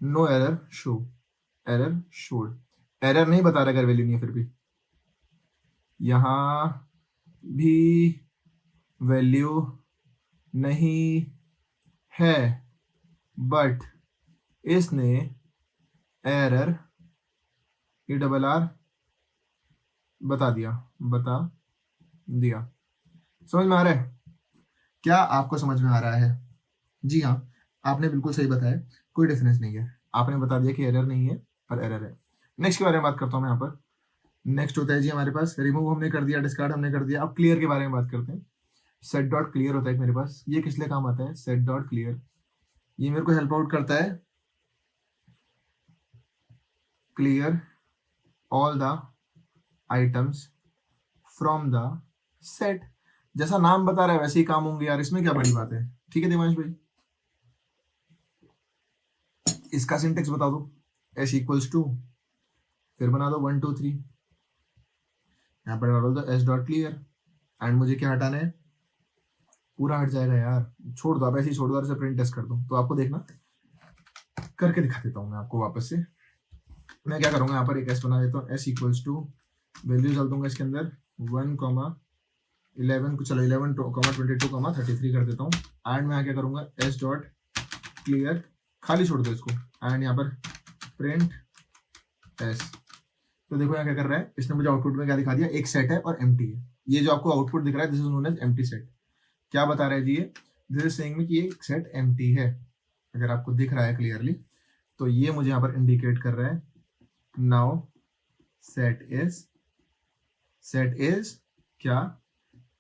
no error show, error showed, error नहीं बता रहा अगर वैल्यू नहीं है, फिर भी यहां भी वैल्यू नहीं है, बट इसने एरर ERR बता दिया। समझ में आ रहा है? क्या आपको समझ में आ रहा है? जी हाँ, आपने बिल्कुल सही बताया, कोई डिफरेंस नहीं है, आपने बता दिया कि एरर नहीं है पर एरर है। नेक्स्ट के बारे में बात करता हूँ मैं यहाँ पर। नेक्स्ट होता है जी हमारे पास रिमूव हमने कर दिया, डिस्कार्ड हमने कर दिया। अब क्लियर के बारे में बात करते हैं। सेट डॉट क्लियर होता है मेरे पास, ये किस लिए काम आता है, सेट डॉट क्लियर, ये मेरे को हेल्प आउट करता है clear all the items from the set. जैसा नाम बता रहा है वैसे ही काम होंगे यार, इसमें क्या बड़ी बात है। ठीक है देवांश भाई, इसका सिंटेक्स बता दो, S इक्वल्स टू, फिर बना दो 1 2 3, यहाँ पर डालो दो S डॉट क्लियर, एंड मुझे क्या हटाना है, पूरा हट जाएगा यार, छोड़ दो आप ऐसे ही छोड़ दो और इसे प्रिंट टेस्ट कर दो। तो आपको देखना करके दिखा देता हूँ मैं आपको वापस से। मैं क्या करूंगा, यहाँ पर एक S बना देता हूँ, S इक्वल्स टू, वैल्यू डाल दूंगा इसके अंदर 1 11 को, चलो 11 22 33 कर देता हूँ। एंड मैं क्या करूंगा, S डॉट क्लियर, खाली छोड़ दो इसको, एंड यहाँ पर प्रिंट S। तो देखो यहाँ क्या कर रहा है, इसने मुझे आउटपुट में क्या दिखा दिया, एक सेट है और एम्प्टी है। ये जो आपको आउटपुट दिख रहा है this is known as empty set. क्या बता रहा है जी ये, दिस इज सेइंग मी कि ये सेट एम्प्टी है। अगर आपको दिख रहा है क्लियरली तो ये मुझे यहाँ पर इंडिकेट कर रहा है नाउ सेट इज क्या,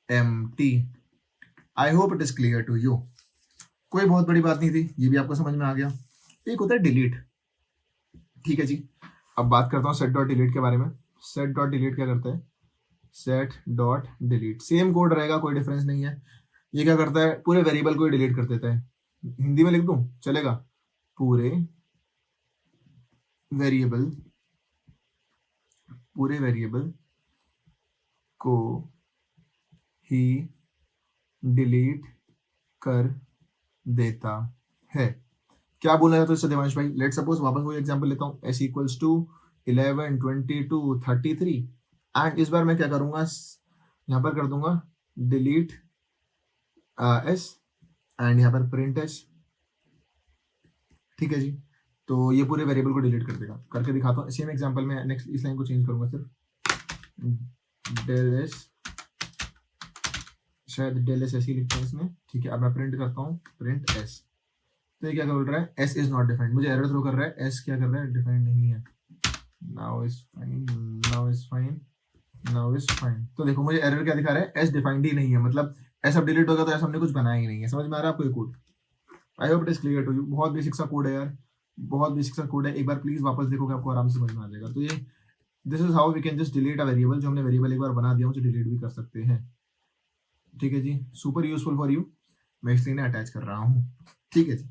empty. I hope it is clear to you. कोई बहुत बड़ी बात नहीं थी, ये भी आपको समझ में आ गया। एक होता है डिलीट, ठीक है जी। अब बात करता हूँ सेट डॉट डिलीट के बारे में। सेट डॉट डिलीट क्या करता है, set dot delete same code रहेगा, कोई डिफरेंस नहीं है। ये क्या करता है, पूरे वेरिएबल को डिलीट कर देता है। हिंदी में लिख दूं चलेगा, पूरे वेरिएबल को ही डिलीट कर देता है। क्या बोला जाता है इससे देवांश भाई, लेट सपोज वापस वही एग्जांपल लेता हूँ, S इक्वल्स टू 11 22 33, एंड इस बार मैं क्या करूंगा, यहाँ पर कर दूंगा डिलीट S एंड यहाँ पर प्रिंट S। ठीक है जी, तो ये पूरे वेरिएबल को डिलीट कर देगा। करके दिखाता हूँ सेम एग्जांपल में। नेक्स्ट इस लाइन को चेंज करूंगा सिर्फ डेल S, शायद डेल S ऐसे ही लिखते हैं इसमें। ठीक है, अब मैं प्रिंट करता हूँ प्रिंट S। तो ये क्या बोल रहा है, S इज नॉट डिफाइंड, मुझे एरर थ्रो कर रहा है, S क्या कर रहा है, डिफाइंड नहीं है। Now is fine. तो देखो मुझे एरर क्या दिखा रहा है, S डिफाइंड ही नहीं है, मतलब S अब डिलीट होगा तो ऐसा हमने कुछ बनाया ही नहीं है। समझ में आ रहा है आपको ये code? I hope it is clear to you. बहुत बेसिक सा कोड है यार, बहुत बेसिक सा कोड है, एक बार प्लीज वापस देखोगे आपको आराम से समझ में आ जाएगा। तो ये this is how we can just delete a variable, जो हमने वेरिएबल एक बार बना दिया उसे डिलीट भी कर सकते हैं। ठीक है जी, सुपर यूजफुल फॉर यू, मैं इसलिए ना अटैच कर रहा हूँ। ठीक है जी,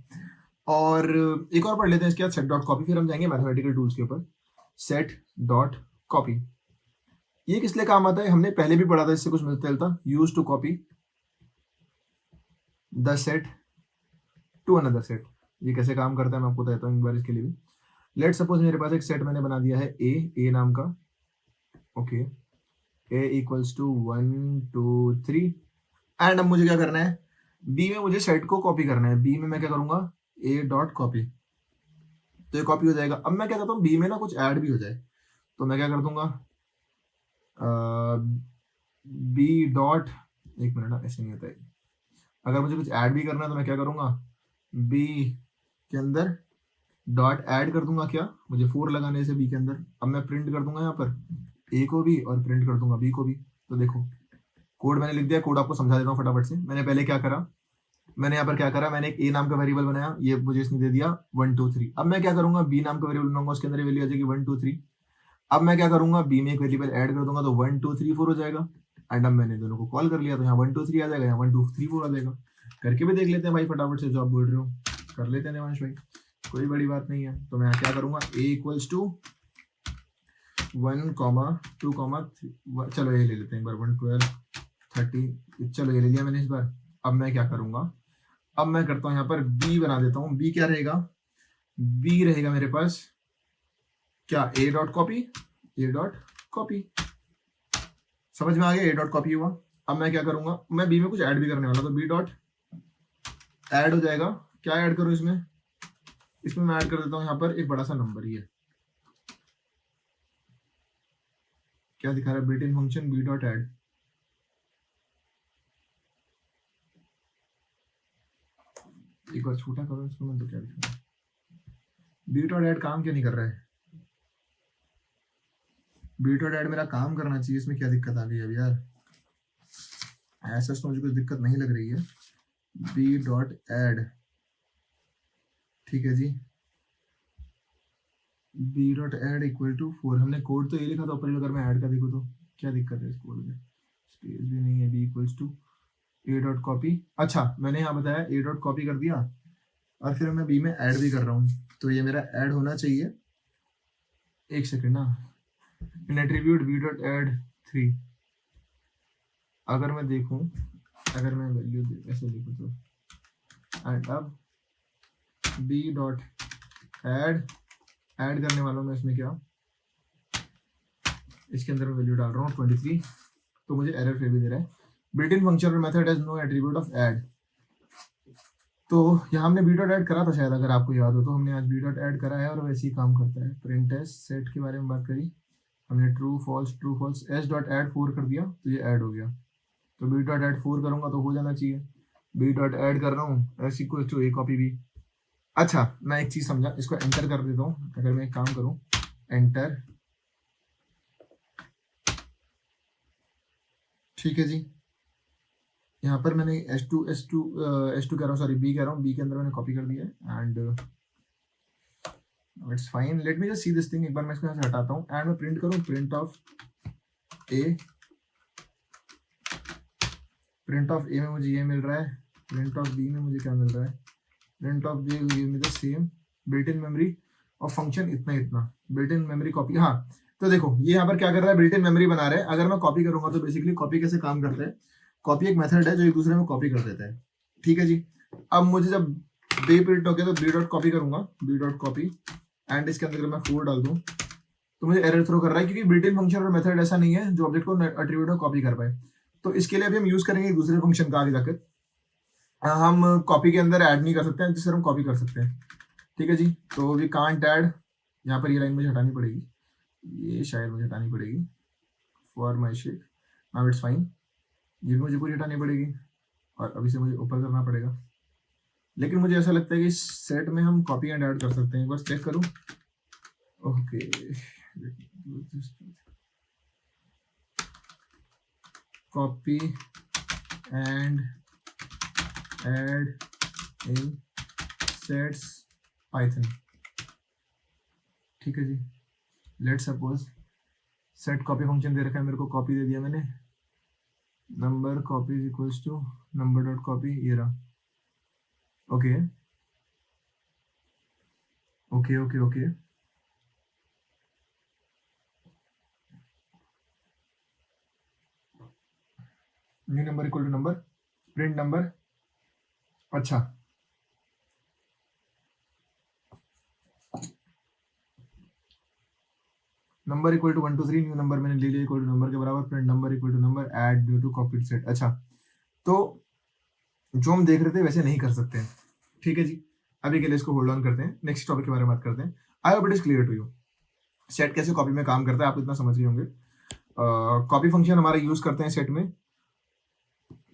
और एक और पढ़ लेते हैं इसके बाद, सेट डॉट कॉपी, फिर हम जाएंगे मैथमेटिकल टूल्स के ऊपर। सेट डॉट कॉपी, ये किस लिए काम आता है, हमने पहले भी पढ़ा था, इससे कुछ मिलता जुलता। Use to copy the set to another set, ये कैसे काम करता है मैं आपको बताता हूँ एक बार इसके लिए भी। लेट सपोज मेरे पास एक सेट मैंने बना दिया है ए नाम का, okay, A equals to 1 2 3, and अब मुझे क्या करना है, बी में मुझे सेट को कॉपी करना है। बी में मैं क्या करूंगा, ए डॉट कॉपी, तो ये कॉपी हो जाएगा। अब मैं क्या करता हूँ, बी में ना कुछ ऐड भी हो जाए, तो मैं क्या कर दूंगा, बी डॉट, एक मिनट ना, ऐसे नहीं होता है। अगर मुझे कुछ ऐड भी करना है तो मैं क्या करूंगा, बी के अंदर डॉट ऐड कर दूंगा, क्या मुझे 4 लगाने से बी के अंदर। अब मैं प्रिंट कर दूंगा यहाँ पर ए को भी और प्रिंट कर दूंगा बी को भी। तो देखो कोड मैंने लिख दिया, कोड आपको समझा देता हूँ फटाफट से। मैंने पहले क्या करा, मैंने यहाँ पर क्या करा, मैंने एक ए नाम का वेरिएबल बनाया, ये मुझे इसने दे दिया 1 2 3। अब मैं क्या करूंगा, बी नाम का वेरिएबल बनाऊंगा, उसके अंदर वैल्यू आ जाएगी 1 2 3। अब मैं क्या करूंगा, बी में एक वेरिएबल ऐड कर दूंगा, तो 1 2 3 4 हो जाएगा। एंड अब मैंने दोनों को कॉल कर लिया, तो यहाँ 1 2 3 आ जाएगा, यहाँ 1 2 3 4 आ जाएगा। करके भी देख लेते हैं भाई फटाफट से, जो आप बोल रहे हो कर लेते हैं देवांश भाई, कोई बड़ी बात नहीं है। तो मैं क्या करूंगा, ए इक्वल्स टू 1 2 3, चलो ये ले लेते हैं एक बार, 1 12 30, चलो ये ले लिया मैंने इस बार। अब मैं क्या करूंगा, अब मैं करता हूँ यहाँ पर बी बना देता हूँ। बी क्या रहेगा, बी रहेगा मेरे पास क्या, ए डॉट कॉपी, ए डॉट कॉपी, समझ में आ गया, ए डॉट कॉपी हुआ। अब मैं क्या करूंगा, मैं बी में कुछ ऐड भी करने वाला, तो बी डॉट ऐड हो जाएगा। क्या ऐड करूं इसमें, इसमें मैं ऐड कर देता हूं यहाँ पर एक बड़ा सा नंबर ही है, क्या दिखा रहा है, built in function B dot add. एक बार छोटा करो इसको मैं, तो क्या दिखा रहा है, बी डॉट ऐड काम क्यों नहीं कर रहा है, बी डॉट ऐड मेरा काम करना चाहिए, इसमें क्या दिक्कत आ गई अब यार, ऐसा तो मुझे कुछ दिक्कत नहीं लग रही है। बी डॉट ऐड, ठीक है जी, B dot add equal to 4, हमने कोड तो ये लिखा था ऊपर, अगर मैं ऐड का देखूँ तो क्या दिक्कत है इस कोड में, स्पेस भी नहीं है। B equals to A dot copy, अच्छा मैंने यहाँ बताया ए डॉट कॉपी कर दिया, और फिर मैं बी में ऐड भी कर रहा हूँ, तो ये मेरा ऐड होना चाहिए। एक सेकेंड ना, इन एट्रीब्यूट बी डॉट ऐड 3, अगर मैं देखूं, अगर मैं वैल्यू ऐसे लिखूं तो, एंड अब बी डॉट ऐड, ऐड करने वाला हूं मैं इसमें क्या, इसके अंदर मैं वैल्यू डाल रहा हूँ 23, तो मुझे एरर फिर भी दे रहा है, बिल्ट इन फंक्शन और method has no attribute of add. तो यहाँ हमने बी डॉट ऐड करा था शायद, अगर आपको याद हो तो, हमने आज बी डॉट ऐड करा है और वैसे ही काम करता है। प्रिंट एस सेट के बारे में बात करी हमने, true false S dot add 4 कर दिया, तो ये ऐड हो गया। तो बी डॉट ऐड 4 करूंगा तो हो जाना चाहिए, बी डॉट ऐड कर रहा हूँ S equal to A copy B. अच्छा मैं एक चीज समझा, इसको एंटर कर देता हूँ, अगर मैं एक काम करूँ, एंटर, ठीक है जी। यहाँ पर मैंने S2 कह रहा हूँ, सॉरी बी कह रहा हूँ, बी के अंदर मैंने कॉपी कर दिया है, and it's fine. Late me just see this thing, एक बार मैं इसको यहाँ से हटाता हूँ, एंड मैं प्रिंट करूँ, print of A, print of A में मुझे ये मिल रहा है, प्रिंट ऑफ बी में मुझे क्या मिल रहा है, print of B give me the same built in memory of function इतना इतना, बिल्ट इन मेमोरी कॉपी। हाँ तो देखो ये यहाँ पर क्या कर रहा है, बिल्ट इन मेमोरी बना रहा है। अगर मैं कॉपी करूंगा तो बेसिकली कॉपी कैसे काम करता है, कॉपी एक मेथड है जो एक दूसरे में कॉपी कर देता है, ठीक है जी। अब मुझे जब बी प्रिंट हो गया तो बी डॉट कॉपी करूंगा, बी डॉट कॉपी, एंड इसके अंदर मैं 4 डाल दूं तो मुझे एरर थ्रो कर रहा है, क्योंकि बिल्ट इन फंक्शन और मेथड ऐसा नहीं है जो ऑब्जेक्ट को एट्रीब्यूट में कॉपी कर पाए। तो इसके लिए अभी हम यूज करेंगे एक दूसरे फंक्शन का आगे जाकर, हम कॉपी के अंदर ऐड नहीं कर सकते हैं, जिससे हम कॉपी कर सकते हैं, ठीक है जी। तो वी कांट ऐड, यहाँ पर ये लाइन मुझे हटानी पड़ेगी, ये शायद मुझे हटानी पड़ेगी for my shake, now it's fine, ये भी मुझे पूरी हटानी पड़ेगी, और अभी से मुझे ऊपर करना पड़ेगा। लेकिन मुझे ऐसा लगता है कि इस सेट में हम कॉपी एंड ऐड कर सकते हैं, एक बार चेक करूं, okay, copy and add in sets Python, ठीक है जी। Let suppose set copy function दे रखा है मेरे को, कॉपी दे दिया मैंने, number copy is equals to number dot copy, ये रहा। Okay okay okay okay, new number equal to number, print number. अच्छा number equal to 1 2 3, new number मैंने ले लिया इक्वल टू नंबर के बराबर, print number equal to number, add due to copy set. अच्छा तो जो हम देख रहे थे वैसे नहीं कर सकते हैं, ठीक है जी। अभी के लिए इसको होल्ड ऑन करते हैं, नेक्स्ट टॉपिक के बारे में बात करते हैं। I hope it is clear to you set कैसे कॉपी में काम करता है, आप इतना समझ गए होंगे। कॉपी फंक्शन हमारा यूज करते हैं सेट में,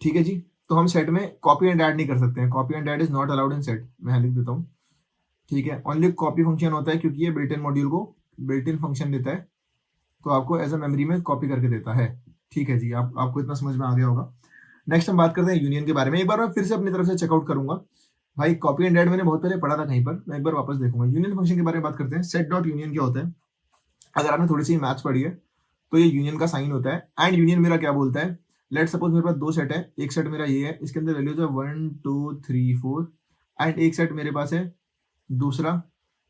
ठीक है जी। तो हम सेट में कॉपी एंड ऐड नहीं कर सकते हैं, copy and add is not allowed in set, मैं लिख देता हूँ, ठीक है। ओनली कॉपी फंक्शन होता है क्योंकि ये बिल्ट इन मॉड्यूल को बिल्ट इन फंक्शन देता है, तो आपको एज अ मेमोरी में कॉपी करके देता है, ठीक है जी। आपको इतना समझ में आ गया होगा। नेक्स्ट हम बात करते हैं यूनियन के बारे में। एक बार मैं फिर से अपनी तरफ से चेकआउट करूंगा भाई, कॉपी एंड ऐड मैंने बहुत पहले पढ़ा था कहीं पर, मैं एक बार वापस देखूंगा। यूनियन फंक्शन के बारे में बात करते हैं। सेट डॉट यूनियन क्या होता है, अगर आपने थोड़ी सी मैथ्स पढ़ी है तो ये यूनियन का साइन होता है। एंड यूनियन मेरा क्या बोलता है, लेट सपोज मेरे पास दो सेट है, एक सेट मेरा ये है, इसके अंदर वैल्यूज है 1 2 3 4, एंड एक सेट मेरे पास है दूसरा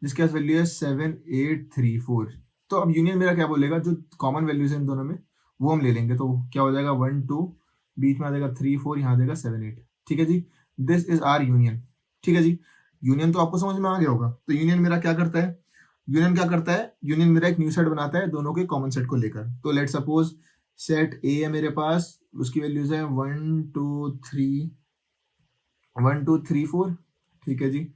जिसके पास वैल्यू है 7 8 3 4। तो अब यूनियन मेरा क्या बोलेगा, जो कॉमन वैल्यूज है इन दोनों में वो हम ले लेंगे, तो क्या हो जाएगा 1 2, बीच में आ जाएगा 3 4, यहाँ आ जाएगा 7 8, ठीक है जी। दिस इज आर यूनियन, ठीक है जी। यूनियन तो आपको समझ में आ गया होगा। तो यूनियन मेरा क्या करता है, यूनियन क्या करता है, यूनियन मेरा एक न्यू सेट बनाता है दोनों के कॉमन सेट को लेकर। तो लेट सपोज सेट ए है मेरे पास, उसकी वैल्यूज है 1 2 3 1 2 3 4, ठीक है जी।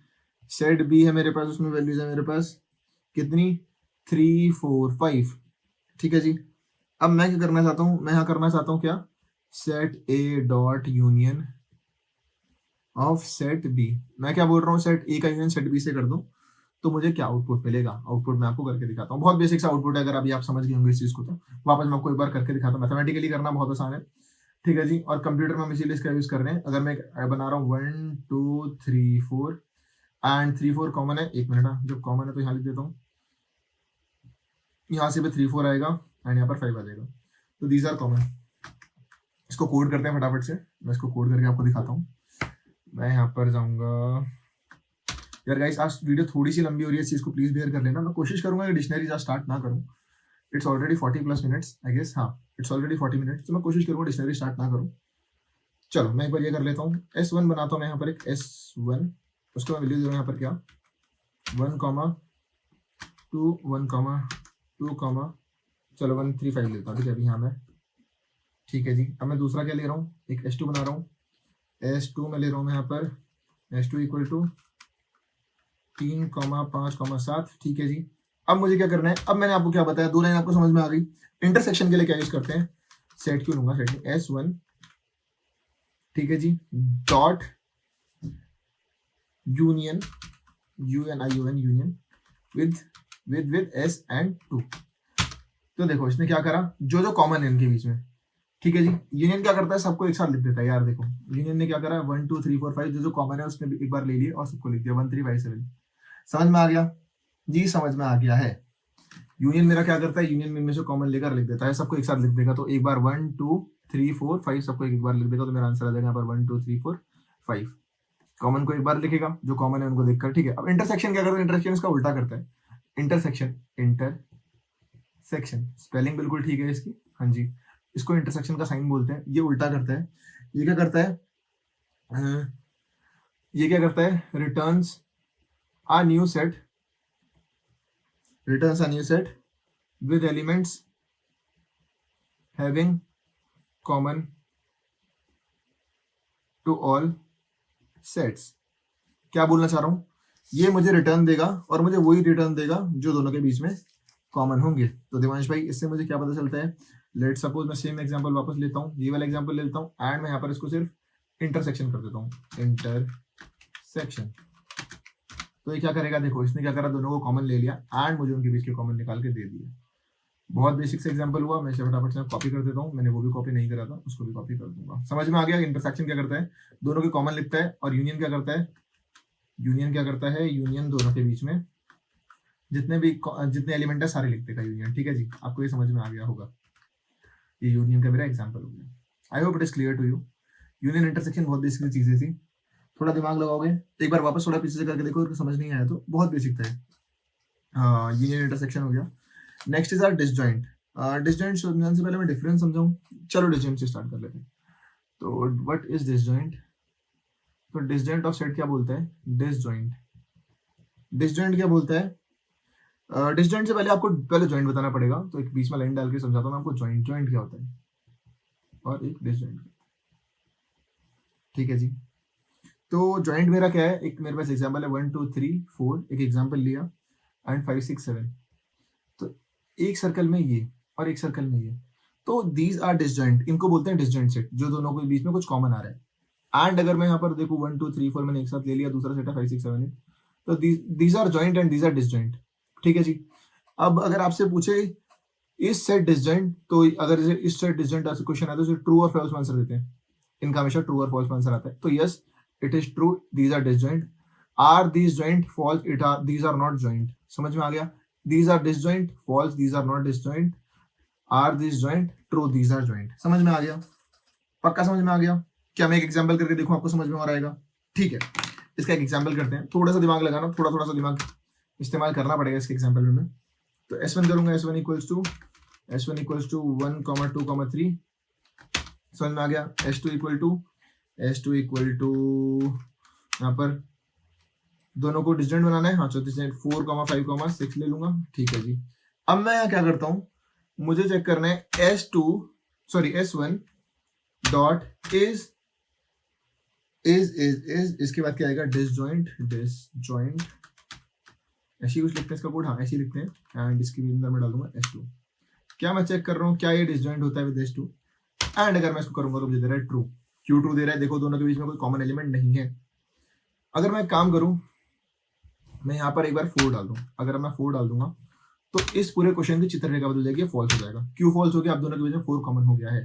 सेट बी है मेरे पास, उसमें वैल्यूज है मेरे पास कितनी 3 4 5, ठीक है जी। अब मैं क्या करना चाहता हूँ, मैं यहाँ करना चाहता हूँ क्या, set A dot union of set B. मैं क्या बोल रहा हूँ, सेट ए का यूनियन सेट बी से कर दूं तो मुझे क्या आउटपुट मिलेगा। आउटपुट मैं आपको करके दिखाता हूँ, बहुत बेसिक सा आउटपुट है, अगर अभी आप समझ गए होंगे इस चीज को तो वापस मैं आपको एक बार करके दिखाता हूँ। मैथमेटिकली करना बहुत आसान है, ठीक है जी। और कंप्यूटर में हम इसीलिए इसका यूज कर रहे हैं। अगर मैं बना रहा हूँ 1 2 3 4 एंड 3 4 कॉमन है, एक मिनट, जब कॉमन है तो यहाँ लिख देता हूँ, यहाँ से भी 3 4 आएगा एंड यहाँ पर 5 आ जाएगा, तो दीज आर कॉमन। इसको कोड करते हैं फटाफट से, मैं इसको कोड करके आपको दिखाता हूँ। मैं यहाँ पर जाऊंगा, यार गाइस आज वीडियो थोड़ी सी लंबी हो रही है, इस चीज को प्लीज बेयर कर लेना। मैं कोशिश करूंगा कि डिक्शनरी आज स्टार्ट ना करूं, it's already 40 plus minutes I guess, हाँ इट्स ऑलरेडी 40 मिनट्स, तो मैं कोशिश करूंगा डिक्शनरी स्टार्ट ना करूं। चलो मैं एक बार ये कर लेता हूँ, S1 बनाता हूँ मैं यहाँ पर एक S1, उसको मैं वैल्यू दे रहा हूँ यहाँ पर क्या 1 2 1 2 चलो 1 3 5 लेता हूँ, ठीक है अभी यहाँ मैं, ठीक है जी। अब मैं दूसरा क्या ले रहा हूँ, एक S2 बना रहा हूँ, S2 में ले रहा हूँ मैं यहाँ पर S2 इक्वल टू 3 5 7, ठीक है जी। अब मुझे क्या करना है, अब मैंने आपको क्या बताया, दो लाइन आपको समझ में आ गई। इंटरसेक्शन के लिए क्या यूज करते हैं, सेट क्यों लूंगा, सेट में S1, ठीक है जी, dot union UNION union with S and 2। तो देखो इसने क्या करा, जो जो कॉमन है इनके बीच में, ठीक है जी। यूनियन क्या करता है, सबको एक साथ लिख देता है। यार देखो यूनियन ने क्या करा, 1 2 3 4 5 जो जो कॉमन है उसने एक बार ले लिया और सबको लिख दिया 1 3 5 7। समझ में आ गया जी, समझ में आ गया है। यूनियन मेरा क्या करता है, यूनियन में से कॉमन लेकर लिख देता है, सबको एक साथ लिख देगा। तो एक बार 1 2 3 4 5 सबको एक बार लिख देगा, तो मेरा आंसर आ जाएगा यहाँ पर 1 2 3 4 5। कॉमन को एक बार लिखेगा, जो कॉमन है उनको देखकर, ठीक है। अब इंटरसेक्शन क्या करता है, इंटरसेक्शन इसका उल्टा करता है। इंटरसेक्शन स्पेलिंग बिल्कुल ठीक है इसकी, हाँ जी, इसको इंटरसेक्शन का साइन बोलते हैं। ये उल्टा करता है, ये क्या करता है, ये क्या करता है, returns a new set with elements having common to all sets। क्या बोलना चाह रहा हूं, ये मुझे रिटर्न देगा और मुझे वही रिटर्न देगा जो दोनों के बीच में कॉमन होंगे। तो देवांश भाई इससे मुझे क्या पता चलता है, लेट सपोज मैं सेम एग्जांपल वापस लेता हूँ, ये वाला एग्जांपल लेता हूँ एंड मैं यहाँ पर इसको सिर्फ इंटरसेक्शन कर देता हूँ, इंटरसेक्शन। तो ये क्या करेगा, देखो इसने क्या करा, दोनों को कॉमन ले लिया एंड मुझे उनके बीच के कॉमन निकाल के दे दिया। बहुत बेसिक से एग्जांपल हुआ, मैं इसे फटाफट से कॉपी कर देता हूँ, मैंने वो भी कॉपी नहीं करा था, उसको भी कॉपी कर दूंगा। समझ में आ गया, इंटरसेक्शन क्या करता है, दोनों के कॉमन लिखता है। और यूनियन क्या करता है, यूनियन दोनों के बीच में जितने एलिमेंट है सारे लिखते का यूनियन। ठीक है जी, आपको ये समझ में आ गया होगा। ये यूनियन का मेरा एग्जाम्पल हो गया। I hope it is clear to you. Union intersection बहुत बेसिक चीजें थी, थोड़ा दिमाग लगाओगे एक बार वापस थोड़ा पीछे से करके देखो, अगर समझ नहीं आया तो बहुत बेसिक था। हाँ, यूनियन इंटरसेक्शन हो गया। Next is our disjoint. Disjoint समझाने से पहले मैं डिफरेंस समझाऊं। चलो डिसजॉइंट से स्टार्ट कर लेते हैं। तो व्हाट इज डिसजॉइंट? तो डिसजॉइंट ऑफ सेट क्या बोलता है? डिसजॉइंट, डिसजॉइंट क्या बोलता है? डिसजॉइंट से पहले आपको पहले जॉइंट बताना पड़ेगा, तो एक बीच में लाइन डाल के समझाता हूँ मैं आपको। जॉइंट, जॉइंट क्या होता है और एक डिसजॉइंट। ठीक है जी, तो जॉइंट मेरा क्या है? एक मेरे पास एग्जांपल है 1 2 3 4, एक एग्जांपल लिया, एंड 5 6 7। तो एक सर्कल में ये और एक सर्कल में ये, तो दीज आर डिसजॉइंट। इनको बोलते हैं डिसजॉइंट सेट, जो दोनों के बीच में कुछ कॉमन आ रहा है। एंड अगर मैं यहाँ पर देखूँ 1 2 3 4 मैंने एक साथ ले लिया, दूसरा सेट है 5 6 7 8, तो these are joint and these are disjoint. ठीक है जी। अब अगर आपसे पूछे इस सेट डिसजॉइंट, तो अगर इस सेट डिसजॉइंट ऐसा क्वेश्चन है तो इसे ट्रू और फॉल्स आंसर देते हैं। इनका हमेशा ट्रू और फॉल्स आंसर आता है। तो yes, it is true, these are disjoint. Are these joint? False, it are these are not joint. समझ में आ गया? These are disjoint, false, these are not disjoint. Are these joint? True, these are joint. समझ में आ गया? पक्का समझ में आ गया? क्या मैं एक एग्जांपल करके देखूं, आपको समझ में आ रहेगा? ठीक है, इसका एक एग्जांपल करते हैं। थोड़ा सा दिमाग लगाना, थोड़ा थोड़ा सा दिमाग इस्तेमाल करना पड़ेगा इसके एग्जांपल में। तो S1 करूंगा, S1 इक्वल्स टू 1 2 3। समझ में आ गया? S2 इक्वल टू यहाँ पर दोनों को डिस्टेंट बनाना है। हाँ, 4 5 6 ले लूंगा। ठीक है जी। अब मैं यहाँ क्या करता हूँ, मुझे चेक करना है S1 डॉट इज इसके बाद क्या आएगा? डिसजॉइंट, डिसजॉइंट ऐसे कुछ लिखते हैं इसका कोड। हाँ, ऐसे लिखते हैं। एंड इसके अंदर मैं डालूंगा S2। क्या मैं चेक कर रहा हूँ क्या ये डिसजॉइंट होता है विद S2? एंड अगर मैं इसको करूंगा तो मुझे दे रहा है ट्रू। क्यों ट्रू दे रहा है? देखो, दोनों के बीच में कोई कॉमन एलिमेंट नहीं है। अगर मैं काम करूं, मैं यहाँ पर एक बार 4 डाल दूं, अगर मैं 4 डाल दूंगा तो इस पूरे क्वेश्चन की चित्ररेखा बदल जाएगी, फॉल्स हो जाएगा। क्यों फॉल्स हो गया? अब दोनों के बीच में 4 कॉमन हो गया है।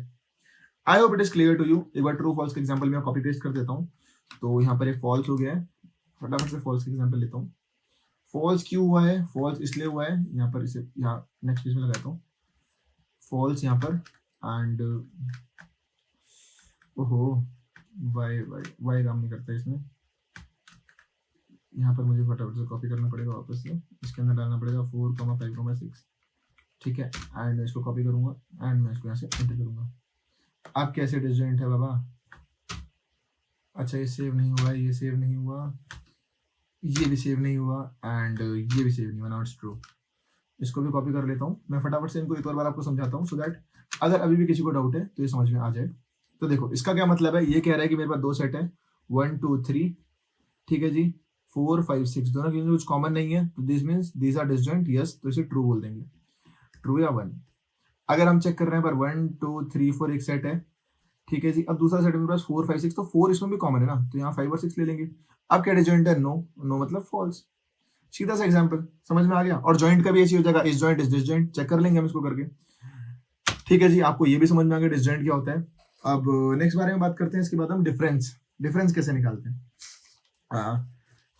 I hope it is clear to you. एक बार ट्रू फॉल्स के एग्जांपल में कॉपी पेस्ट कर देता हूँ। तो यहाँ पर एक फॉल्स हो गया है, फटाफट से फॉल्स का एग्जांपल लेता हूँ। फॉल्स क्यों हुआ है? फॉल्स इसलिए हुआ है, यहाँ पर इसे यहाँ नेक्स्ट पेज में लगाता हूँ। फॉल्स यहाँ पर, एंड ओहो, वाई काम नहीं करता इसमें। यहाँ पर मुझे फटाफट से कॉपी करना पड़ेगा वापस से, इसके अंदर डालना पड़ेगा 4 5 6। ठीक है, एंड मैं इसको कॉपी करूंगा एंड मैं इसको यहाँ से एंटर करूंगा। अब कैसे डिसजॉइंट है बाबा? अच्छा, ये सेव नहीं हुआ, ये सेव नहीं हुआ, ये भी सेव नहीं हुआ, एंड ये भी सेव नहीं हुआ। Now it's true. इसको भी कॉपी कर लेता हूँ मैं, फटाफट से इनको एक और बार आपको समझाता हूँ, सो दैट अगर अभी भी किसी को डाउट है तो ये समझ में आ जाए। तो देखो, इसका क्या मतलब है? ये कह रहा है कि मेरे पास 2 सेट है, 1 2 3। ठीक है जी, 4 5 6, दोनों के कुछ कॉमन नहीं है, तो this means these are disjoint. Yes, तो इसे ट्रू बोल देंगे। ट्रू या 1। अगर हम चेक कर रहे हैं पर 1 2 3 4 एक सेट है। ठीक है जी, अब दूसरा सेट मेरे पास 4 5 6, तो 4 इसमें भी कॉमन है ना, तो यहाँ 5 और 6 ले लेंगे। अब क्या डिसजॉइंट है? नो। नो मतलब फॉल्स। सीधा सा एग्जाम्पल, समझ में आ गया? और जॉइंट का भी ऐसी हो जाएगा, इस जॉइंट इस डिसजॉइंट। चेक कर लेंगे हम इसको करके। ठीक है जी, आपको ये भी समझ में आ गया डिसजॉइंट क्या होता है। अब नेक्स्ट बारे में बात करते हैं, इसके बाद हम डिफरेंस कैसे निकालते हैं।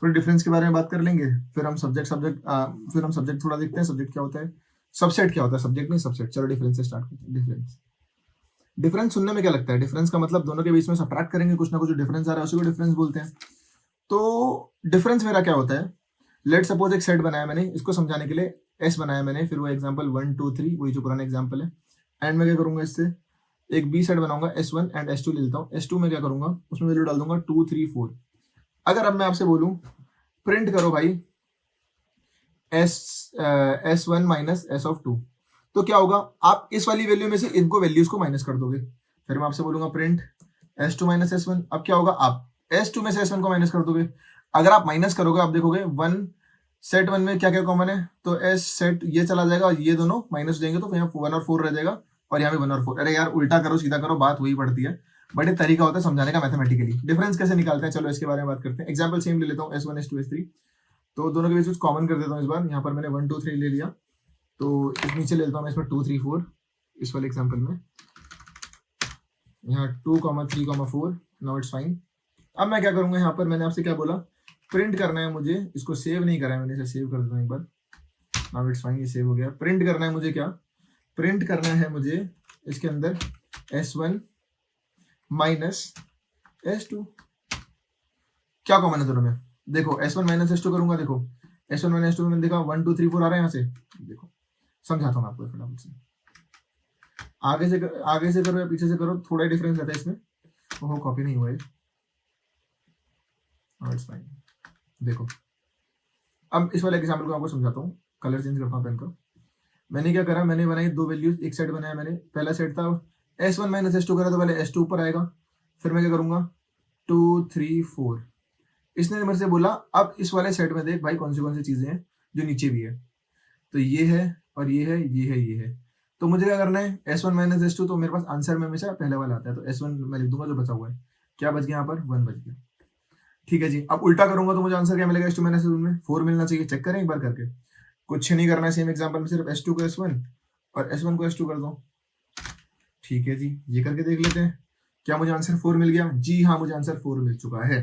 थोड़ी डिफरेंस के बारे में बात कर लेंगे, फिर हम सब्जेक्ट थोड़ा देखते हैं। सब्जेक्ट क्या होता है, सबसेट क्या होता है, सब्जेक्ट नहीं सबसेट। चलो डिफरेंस से स्टार्ट करते हैं। डिफरेंस सुनने में क्या लगता है? डिफरेंस का मतलब दोनों के बीच में सबट्रैक्ट करेंगे कुछ ना कुछ, जो डिफरेंस आ रहा है उसी को डिफरेंस बोलते हैं। तो डिफरेंस मेरा क्या होता है? लेट सपोज एक सेट बनाया मैंने, इसको समझाने के लिए एस बनाया मैंने, फिर वो एग्जांपल 1 2 3 वही जो पुराना एग्जांपल है। एंड मैं क्या करूंगा, इससे एक बी सेट बनाऊंगा, S1 एंड S2 ले लेता हूँ। S2 में क्या करूंगा, उसमें वैल्यू डाल दूंगा 2 3 4। अगर अब मैं आपसे बोलूं प्रिंट करो भाई S1 माइनस S(2), तो क्या होगा? आप इस वाली वैल्यू में से इनको वैल्यूज को माइनस कर दोगे। फिर मैं आपसे बोलूंगा प्रिंट S2 माइनस S1। अब क्या होगा? आप S2 में से S1 को माइनस कर दोगे। अगर आप माइनस करोगे, आप देखोगे सेट 1 में क्या क्या कॉमन है, तो S सेट ये चला जाएगा और ये दोनों माइनस हो जाएंगे, तो यहाँ 1 और 4 रह जाएगा, और यहाँ पे 1 और 4। अरे यार, उल्टा करो सीधा करो, बात वही पड़ती है, बट एक तरीका होता है समझाने का मैथमेटिकली। डिफरेंस कैसे निकालते हैं, चलो इसके बारे में बात करते हैं। एग्जाम्पल सेम ले लेता हूँ, S1 S2 S3। तो दोनों के बीच कुछ कॉमन कर देता हूँ इस बार। यहाँ पर मैंने 1 2 3 ले लिया, तो इस नीचे ले लेता हूँ मैं इसमें 2 3 4 इस वाले एग्जाम्पल में। यहाँ 2 3 4। Now it's fine. अब मैं क्या करूंगा, यहाँ पर मैंने आपसे क्या बोला, प्रिंट करना है मुझे, इसको सेव नहीं करा है मैंने, इसे सेव कर देता हूँ एक बार। नाउ इट्स फाइन, ये सेव हो गया। प्रिंट करना है मुझे, क्या प्रिंट करना है मुझे इसके अंदर S1 माइनस S2। क्या कॉमन है दोनों में? देखो S1 माइनस S2 करूंगा, देखो S1 माइनस S2 में देखा 1 2 3 4 आ रहा है यहाँ से। देखो समझाता हूँ आपको फटाफट से। आगे से करो या पीछे से करो, थोड़ा डिफरेंस रहता है इसमें। वो कॉपी नहीं हुआ है, इट्स फाइन। देखो अब इस वाले एग्जाम्पल को आपको समझाता हूँ। कलर चेंज करता हूँ पेन का। मैंने क्या करा, मैंने बनाई दो वैल्यूज, एक सेट बनाया मैंने। पहला सेट था S1 माइनस S2 करा तो पहले S2 ऊपर आएगा, फिर मैं क्या करूंगा 2 3 4। इसने मेरे से बोला अब इस वाले सेट में देख भाई कौन सी चीजें हैं जो नीचे भी है। तो ये है और ये है, ये है, ये है। तो मुझे क्या करना है S1 माइनस S2, तो मेरे पास आंसर में हमेशा पहले वाला आता है, तो S1 मैं लिख दूंगा जो बचा हुआ है। क्या बच गया यहाँ पर? 1 बच गया। ठीक है जी। अब उल्टा करूंगा तो मुझे आंसर क्या मिलेगा? S2 माइनस S1 में 4 मिलना चाहिए। चेक करें एक बार करके, कुछ नहीं करना है। सेम एग्जांपल में सिर्फ S2 को S1 और S1 को S2 कर दो। ठीक है जी, ये करके देख लेते हैं क्या मुझे आंसर 4 मिल गया। जी हाँ, मुझे आंसर 4 मिल चुका है।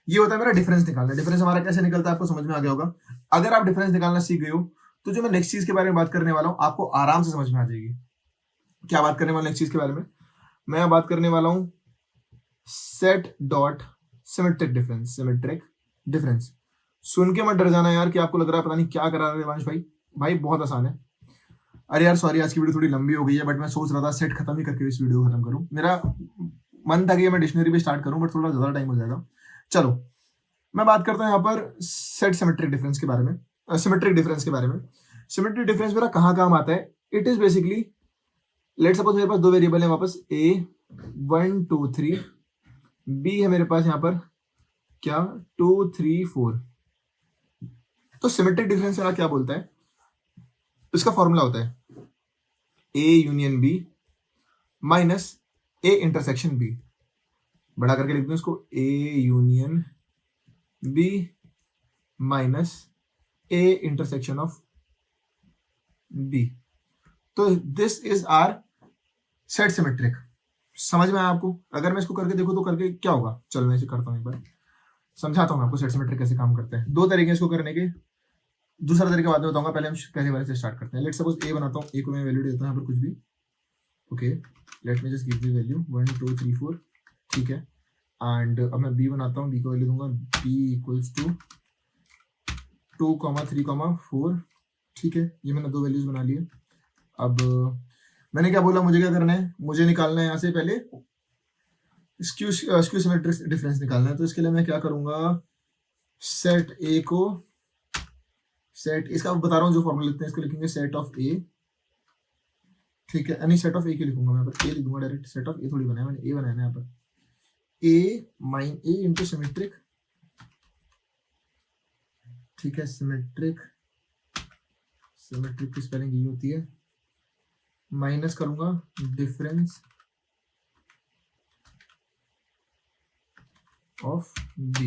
ये होता है मेरा डिफरेंस निकालना। डिफरेंस हमारा कैसे निकलता है आपको समझ में आ गया होगा। अगर आप डिफरेंस निकालना सीख गए हो तो जो मैं नेक्स्ट चीज के बारे में बात करने वाला हूं आपको आराम से समझ में आ जाएगी। क्या बात करने वाला नेक्स्ट चीज के बारे में? मैं बात करने वाला हूं set dot symmetric difference. Symmetric difference सुन के मत डर जाना यार कि आपको लग रहा है पता नहीं क्या करा रहे देवांश भाई। भाई बहुत आसान है। अरे यार सॉरी, आज की वीडियो थोड़ी लंबी हो गई है, बट मैं सोच रहा था सेट खत्म ही करके इस वीडियो खत्म करूं। मेरा मन था कि मैं डिक्शनरी भी स्टार्ट करूं, बट थोड़ा ज्यादा टाइम हो जाएगा। चलो मैं बात करता हूं यहाँ पर सेट सिमेट्रिक डिफरेंस के बारे में, सिमेट्रिक डिफरेंस के बारे में। सिमेट्रिक डिफरेंस मेरा कहाँ काम आता है? It is basically, let suppose मेरे पास दो वेरिएबल है वापस, A 1 2 3, B है मेरे पास यहाँ पर क्या 2 3 4। तो सिमेट्रिक डिफरेंस मेरा क्या बोलता है? इसका फॉर्मूला होता है A union B minus A intersection B। बड़ा करके लिखते हैं इसको, A union B minus A intersection of B। तो this is our set symmetric. समझ में आया आपको? अगर मैं इसको करके देखूं तो करके क्या होगा, चलो मैं इसे करता हूं एक बार, समझाता हूं आपको सेट सिमेट्रिक कैसे काम करते हैं। दो तरीके इसको करने के, दूसरा तरीका बाद में बताऊंगा। पहले हम पहले वाले से स्टार्ट करते हैं। लेट सपोज A बनाता हूं, A को मैं वैल्यू देता हूं यहाँ पर कुछ भी। Okay, late me just give the value 1 2 3 4। ठीक है, एंड अब मैं B बनाता हूं, B को वैल्यू दूंगा B इक्वल्स टू 2 3 4। ठीक है, ये मैंने दो वैल्यूज बना लिए। अब मैंने क्या बोला, मुझे क्या करना है, मुझे निकालना है यहाँ से पहले स्क्यू सिमेट्रिक डिफरेंस निकालना है। तो इसके लिए मैं क्या करूंगा, सेट A को, सेट इसका बता रहा हूँ जो फॉर्मूला लिखते हैं इसको लिखेंगे सेट ऑफ A। ठीक है, यानी सेट ऑफ A के लिखूंगा मैं यहाँ पर, A लिख दूंगा डायरेक्ट। सेट ऑफ A थोड़ी बनाया मैंने, A बनाया ना यहाँ पर, A इंटू सिमेट्रिक। ठीक है, सिमेट्रिक, सिमेट्रिक की स्पेलिंग ये होती है, माइनस करूंगा डिफरेंस ऑफ B।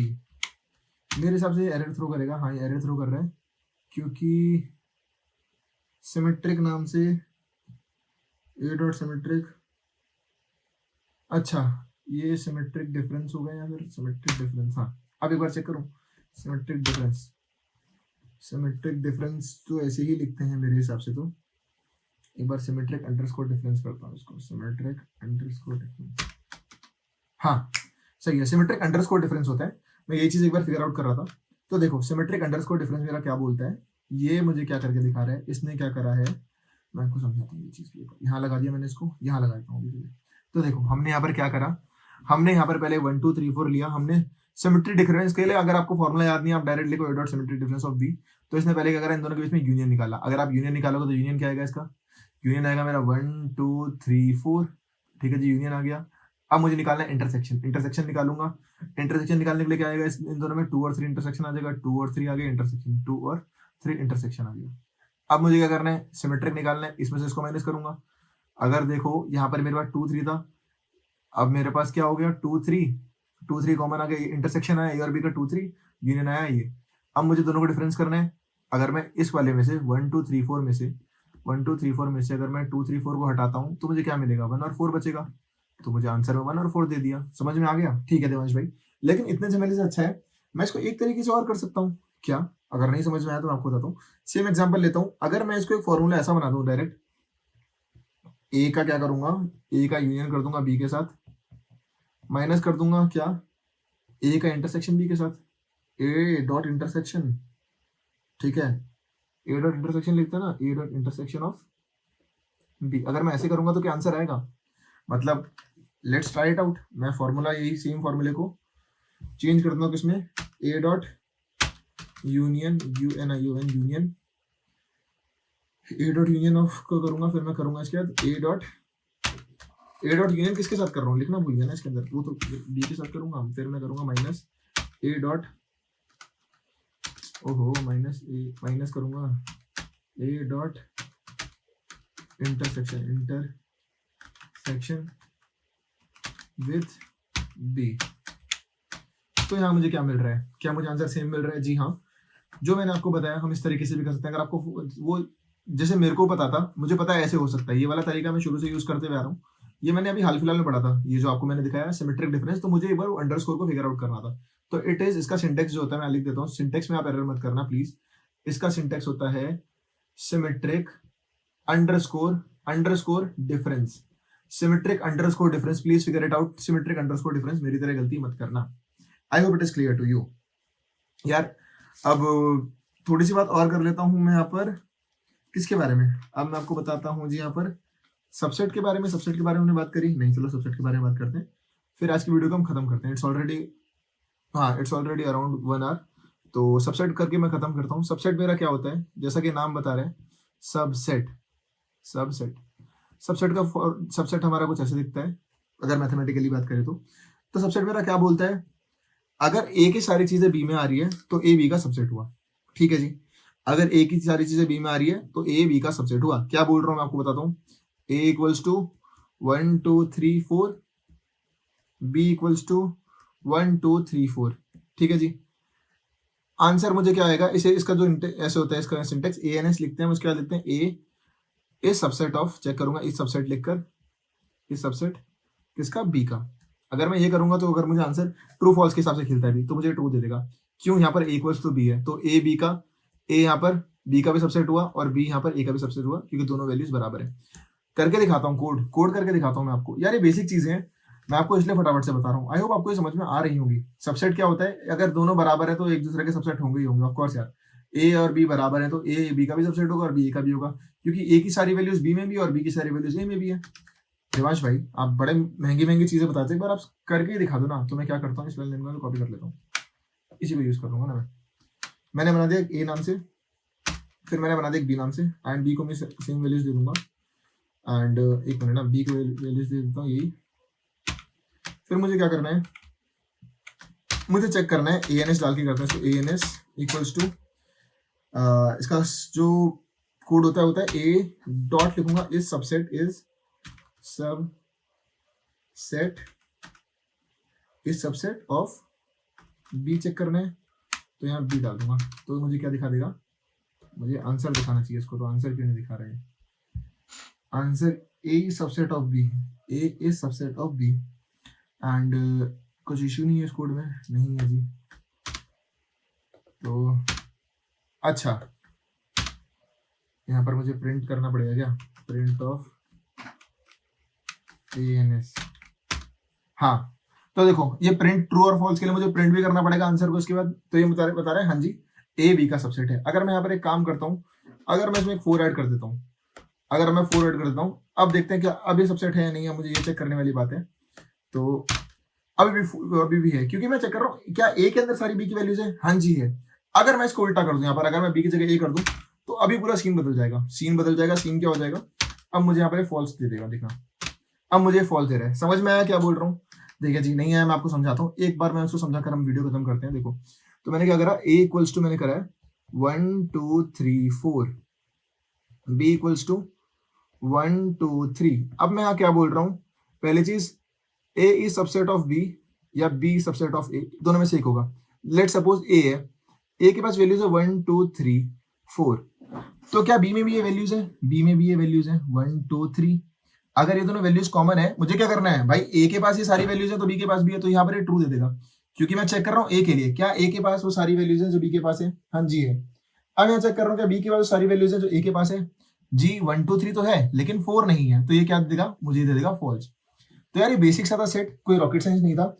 मेरे हिसाब से एरर थ्रो करेगा। हाँ, ये एरर थ्रो कर रहा है क्योंकि सिमेट्रिक नाम से A डॉट सिमेट्रिक, अच्छा ये सिमेट्रिक डिफरेंस हो गया या फिर सिमेट्रिक डिफरेंस। हाँ, अब एक बार चेक करूं, सिमेट्रिक डिफरेंस, सिमेट्रिक डिफरेंस तो ऐसे ही लिखते हैं मेरे हिसाब से। तो एक बार सिमेट्रिक अंडरस्कोर डिफरेंस करता हूँ इसको, सिमेट्रिक अंडरस्कोर डिफरेंस। हाँ सही है, सिमेट्रिक अंडरस्कोर डिफरेंस होता है। मैं ये चीज एक बार फिगर आउट कर रहा था। तो देखो सिमेट्रिक अंडरस्कोर डिफरेंस मेरा क्या बोलता है, ये मुझे क्या करके दिखा रहा है, इसने क्या करा है, मैं आपको समझाता हूँ। ये चीज यहाँ लगा दिया मैंने, इसको यहाँ लगा देता हूँ। तो देखो हमने यहाँ पर क्या करा, हमने यहाँ पर पहले 1 2 3 4 लिया हमने सिमेट्रिक डिफरेंस के लिए। अगर आपको फॉर्मूला याद नहीं, आप डायरेक्ट लिखो A dot symmetric difference of B। तो इसने पहले क्या करा, इन दोनों के बीच में यूनियन निकाला। अगर आप यूनियन निकालोगे तो यूनियन क्या आएगा, इसका यूनियन आएगा मेरा 1 2 3 4। ठीक है जी, यूनियन आ गया। अब मुझे निकालना है इंटरसेक्शन, इंटरसेक्शन निकालूंगा। इंटरसेक्शन निकालने के लिए क्या आएगा, इन दोनों में 2 और 3 इंटरसेक्शन आ जाएगा। 2 और 3 आ गया इंटरसेक्शन, 2 और 3 इंटरसेक्शन आ गया। अब मुझे क्या करना है, सिमेट्रिक निकालना है, इसमें से इसको माइनस करूंगा। अगर देखो यहाँ पर मेरे पास 2 3 था, अब मेरे पास क्या हो गया 2 3 कॉमन आ गया, इंटरसेक्शन आया A और B का 2 3, यूनियन आया ये। अब मुझे दोनों को डिफरेंस करना है। अगर मैं इस वाले में से 1 2 3 4 में से 1 2 3 4 में से अगर मैं 2 3 4 को हटाता हूँ तो मुझे क्या मिलेगा, 1 और 4 बचेगा। तो मुझे आंसर में 1 और 4 दे दिया। समझ में आ गया? ठीक है देवांश भाई, लेकिन इतने से मेरे से अच्छा है, मैं इसको एक तरीके से और कर सकता हूँ। क्या? अगर नहीं समझ में आया तो मैं आपको बताता हूँ। सेम एग्जांपल लेता हूँ, अगर मैं इसको एक फॉर्मूला ऐसा बना दूँ डायरेक्ट, ए का क्या करूंगा, ए का यूनियन कर दूंगा बी के साथ, माइनस कर दूंगा क्या, ए का इंटरसेक्शन बी के साथ, ए डॉट इंटरसेक्शन, ठीक है, ए डॉट इंटरसेक्शन लिखते हैं ना, A dot intersection of B. अगर मैं ऐसे करूंगा तो क्या आंसर आएगा, मतलब लेट्स ट्राई इट आउट। मैं फॉर्मूला यही सेम फॉर्मूले को चेंज कर दूंगा किसमें, ए डॉट यूनियन, यूएन union, A dot union of को करूंगा, फिर मैं करूंगा इसके बाद ए डॉट यूनियन किसके साथ कर रहा हूँ लिखना भूल गया ना इसके अंदर, वो तो बी के साथ करूंगा, फिर मैं करूंगा माइनस ए डॉट, ओहो माइनस करूंगा A dot intersection with B. तो यहाँ मुझे क्या मिल रहा है, क्या मुझे आंसर सेम मिल रहा है? जी हाँ, जो मैंने आपको बताया हम इस तरीके से भी कर सकते हैं। अगर आपको वो जैसे मेरे को पता था, मुझे पता है ऐसे हो सकता है, ये वाला तरीका मैं शुरू से यूज करते हुए आ रहा हूँ, ये मैंने अभी हाल फिलहाल में पढ़ा था, ये जो आपको मैंने दिखाया सिमेट्रिक डिफरेंस, तो मुझे एक बार अंडरस्कोर को फिगर आउट करना था। तो इट इज, इसका सिंटेक्स जो होता है मैं लिख देता हूँ, सिंटेक्स में आप एरर मत करना प्लीज। इसका सिंटेक्स होता है symmetric underscore difference, symmetric underscore difference, please figure it out, symmetric underscore difference, मेरी तरह गलती मत करना। I hope it is clear to you यार। अब थोड़ी सी बात और कर लेता हूं मैं यहाँ पर, किसके बारे में, अब मैं आपको बताता हूँ जी यहाँ पर सबसेट के बारे में। सबसेट के बारे में हमने बात करी नहीं, चलो सबसेट के बारे में बात करते हैं, फिर आज की वीडियो को हम खत्म करते हैं। इट्स ऑलरेडी अराउंड 1 आवर, तो सबसेट करके मैं खत्म करता हूँ। सबसेट मेरा क्या होता है, जैसा कि नाम बता रहे हैं, सबसेट का सबसेट हमारा कुछ ऐसे दिखता है अगर मैथमेटिकली बात करें तो सबसेट मेरा क्या बोलता है, अगर ए की सारी चीजें बी में आ रही है तो ए बी का सबसेट हुआ, ठीक है जी। अगर ए की सारी चीजें बी में आ रही है तो ए बी का सबसेट हुआ। क्या बोल रहा हूं मैं आपको बताता हूँ, A equals to 1 2 3 4, B equals to 1 2 3 4, ठीक है जी। आंसर मुझे क्या आएगा, इसे इसका जो ऐसे होता है इसका सिंटेक्स ए एन एस लिखते हैं, उसके बाद लिखते हैं ए इस सबसेट ऑफ, चेक करूंगा इस सबसेट लिखकर, इस सबसेट किसका, बी का। अगर मैं ये करूंगा तो अगर मुझे आंसर ट्रू फॉल्स के हिसाब से खिलता है भी तो मुझे ट्रू दे देगा, क्यों, यहाँ पर ए इक्वल्स टू बी है, तो ए बी का, ए यहाँ पर बी का भी सबसेट हुआ और बी यहाँ पर ए का भी सबसेट हुआ, क्योंकि दोनों वैल्यूज बराबर है। करके दिखाता हूँ, कोड करके दिखाता हूँ मैं आपको यार, ये बेसिक चीजें हैं, मैं आपको इसलिए फटाफट से बता रहा हूँ। आई होप आपको ये समझ में आ रही होंगी। सबसेट क्या होता है, अगर दोनों बराबर है तो एक दूसरे के सबसेट होंगे ही होंगे, ऑफकोर्स यार। ए और बी बराबर है तो ए बी का भी सबसेट होगा और बी ए का भी होगा, क्योंकि ए की सारी वैल्यूज बी में भी और बी की सारी वैल्यूज ए में भी है। देवांश भाई आप बड़े महंगी चीजें बताते हैं, एक बार आप करके ही दिखा दो ना। तो मैं क्या करता हूँ, इस लाइन में कॉपी कर लेता हूँ, इसी को यूज कर लूंगा ना। मैंने बना दिया ए नाम से, फिर मैंने बना दिया बी नाम से, एंड बी को मैं सेम वैल्यूज दे दूंगा, एंड एक मिनट ना, बी को वैल्यूज दे देता हूँ यही। फिर मुझे क्या करना है, मुझे चेक करना है, ए एन एस डाल के करते हैं। तो A N S equals to, इसका जो कोड होता है ए डॉट लिखूंगा, इस subset is subset of B, check करना है तो यहाँ बी डाल दूंगा, तो मुझे क्या दिखा देगा, मुझे आंसर दिखाना चाहिए इसको, तो आंसर क्यों नहीं दिखा रहे, answer A subset of B, A is subset of B, and कुछ इश्यू नहीं है इस कोड में, नहीं है जी। तो अच्छा, यहाँ पर मुझे प्रिंट करना पड़ेगा क्या, प्रिंट ऑफ ANS, हाँ। तो देखो ये प्रिंट ट्रू और फॉल्स के लिए मुझे प्रिंट भी करना पड़ेगा आंसर को इसके बाद। तो ये बता रहे हैं हाँ जी ए बी का सबसेट है। अगर मैं यहाँ पर एक काम करता हूँ, अगर मैं इसमें 4 ऐड कर देता हूँ, अगर मैं 4 ऐड कर देता हूँ, अब देखते हैं क्या अब ये सबसेट है या नहीं है, मुझे ये चेक करने वाली बात है। तो अभी भी है, क्योंकि मैं चेक कर रहा हूँ क्या ए के अंदर सारी बी की वैल्यूज है, हाँ जी है। अगर मैं इसको उल्टा कर दूं, यहाँ पर अगर मैं बी की जगह ए कर दूं तो अभी पूरा सीन बदल जाएगा, सीन क्या हो जाएगा, अब मुझे यहाँ पर फॉल्स दे देगा, देखना अब मुझे फॉल्स दे रहा है। समझ में आया क्या बोल रहा हूँ, देखिए जी नहीं आया मैं आपको समझाता हूँ, एक बार मैं उसको समझाकर हम वीडियो खत्म करते हैं। देखो तो मैंने क्या करा, ए इक्वल्स टू मैंने करा है 1 2 3 4, बी इक्वल्स टू 1 2 3। अब मैं यहाँ क्या बोल रहा हूँ, पहली चीज ए इज सबसेट ऑफ बी या बी सबसेट ऑफ ए, दोनों में से एक होगा। लेट सपोज ए है, ए के पास वैल्यूज है 1 2 3 4, तो क्या बी में भी ये वैल्यूज है, बी में भी ये वैल्यूज है 1 2 3। अगर ये दोनों वैल्यूज कॉमन है, मुझे क्या करना है भाई, ए के पास ये सारी वैल्यूज है तो बी के पास भी है, तो यहाँ पर ये ट्रू दे देगा। क्योंकि मैं चेक कर रहा हूँ ए के लिए, क्या ए के पास वो सारी वैल्यूज है जो बी के पास है? हाँ जी है। अब मैं चेक कर रहा हूँ क्या बी के पास वो सारी वैल्यूज है जो ए के पास है? जी 1 2 3 तो है लेकिन 4 नहीं है, तो ये क्या देगा? मुझे दे देगा फॉल्स। तो यार ये बेसिक सा था सेट, कोई रॉकेट साइंस नहीं था।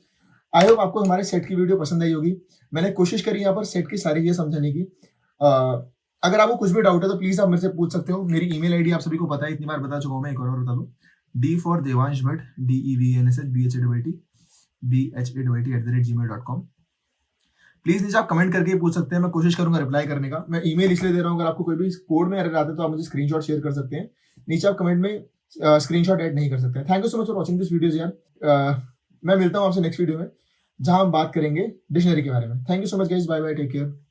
आई होप आपको हमारे सेट की वीडियो पसंद आई होगी। मैंने कोशिश करी यहाँ पर सेट की सारी चीजें समझाने की। अगर आपको कुछ भी डाउट है तो प्लीज आप मेरे से पूछ सकते हो। मेरी ईमेल आईडी आप सभी को पता है, इतनी बार बता चुका हूँ मैं, एक और बता दूं। D for Devansh Bhatt, DEVANSH BHATT@gmail.com। Please नीचे आप कमेंट करके पूछ सकते हैं, मैं कोशिश करूंगा रिप्लाई करने का। मैं ईमेल इसलिए दे रहा हूँ, अगर आपको कोई भी कोड में एरर आता है तो आप मुझे स्क्रीनशॉट शेयर कर सकते हैं। नीचे आप कमेंट में स्क्रीनशॉट ऐड नहीं कर सकते। Thank you so much for watching this videos यार। मैं मिलता हूँ आपसे नेक्स्ट वीडियो में, जहां हम बात करेंगे डिक्शनरी के बारे में। Thank you so much guys, bye bye, take care.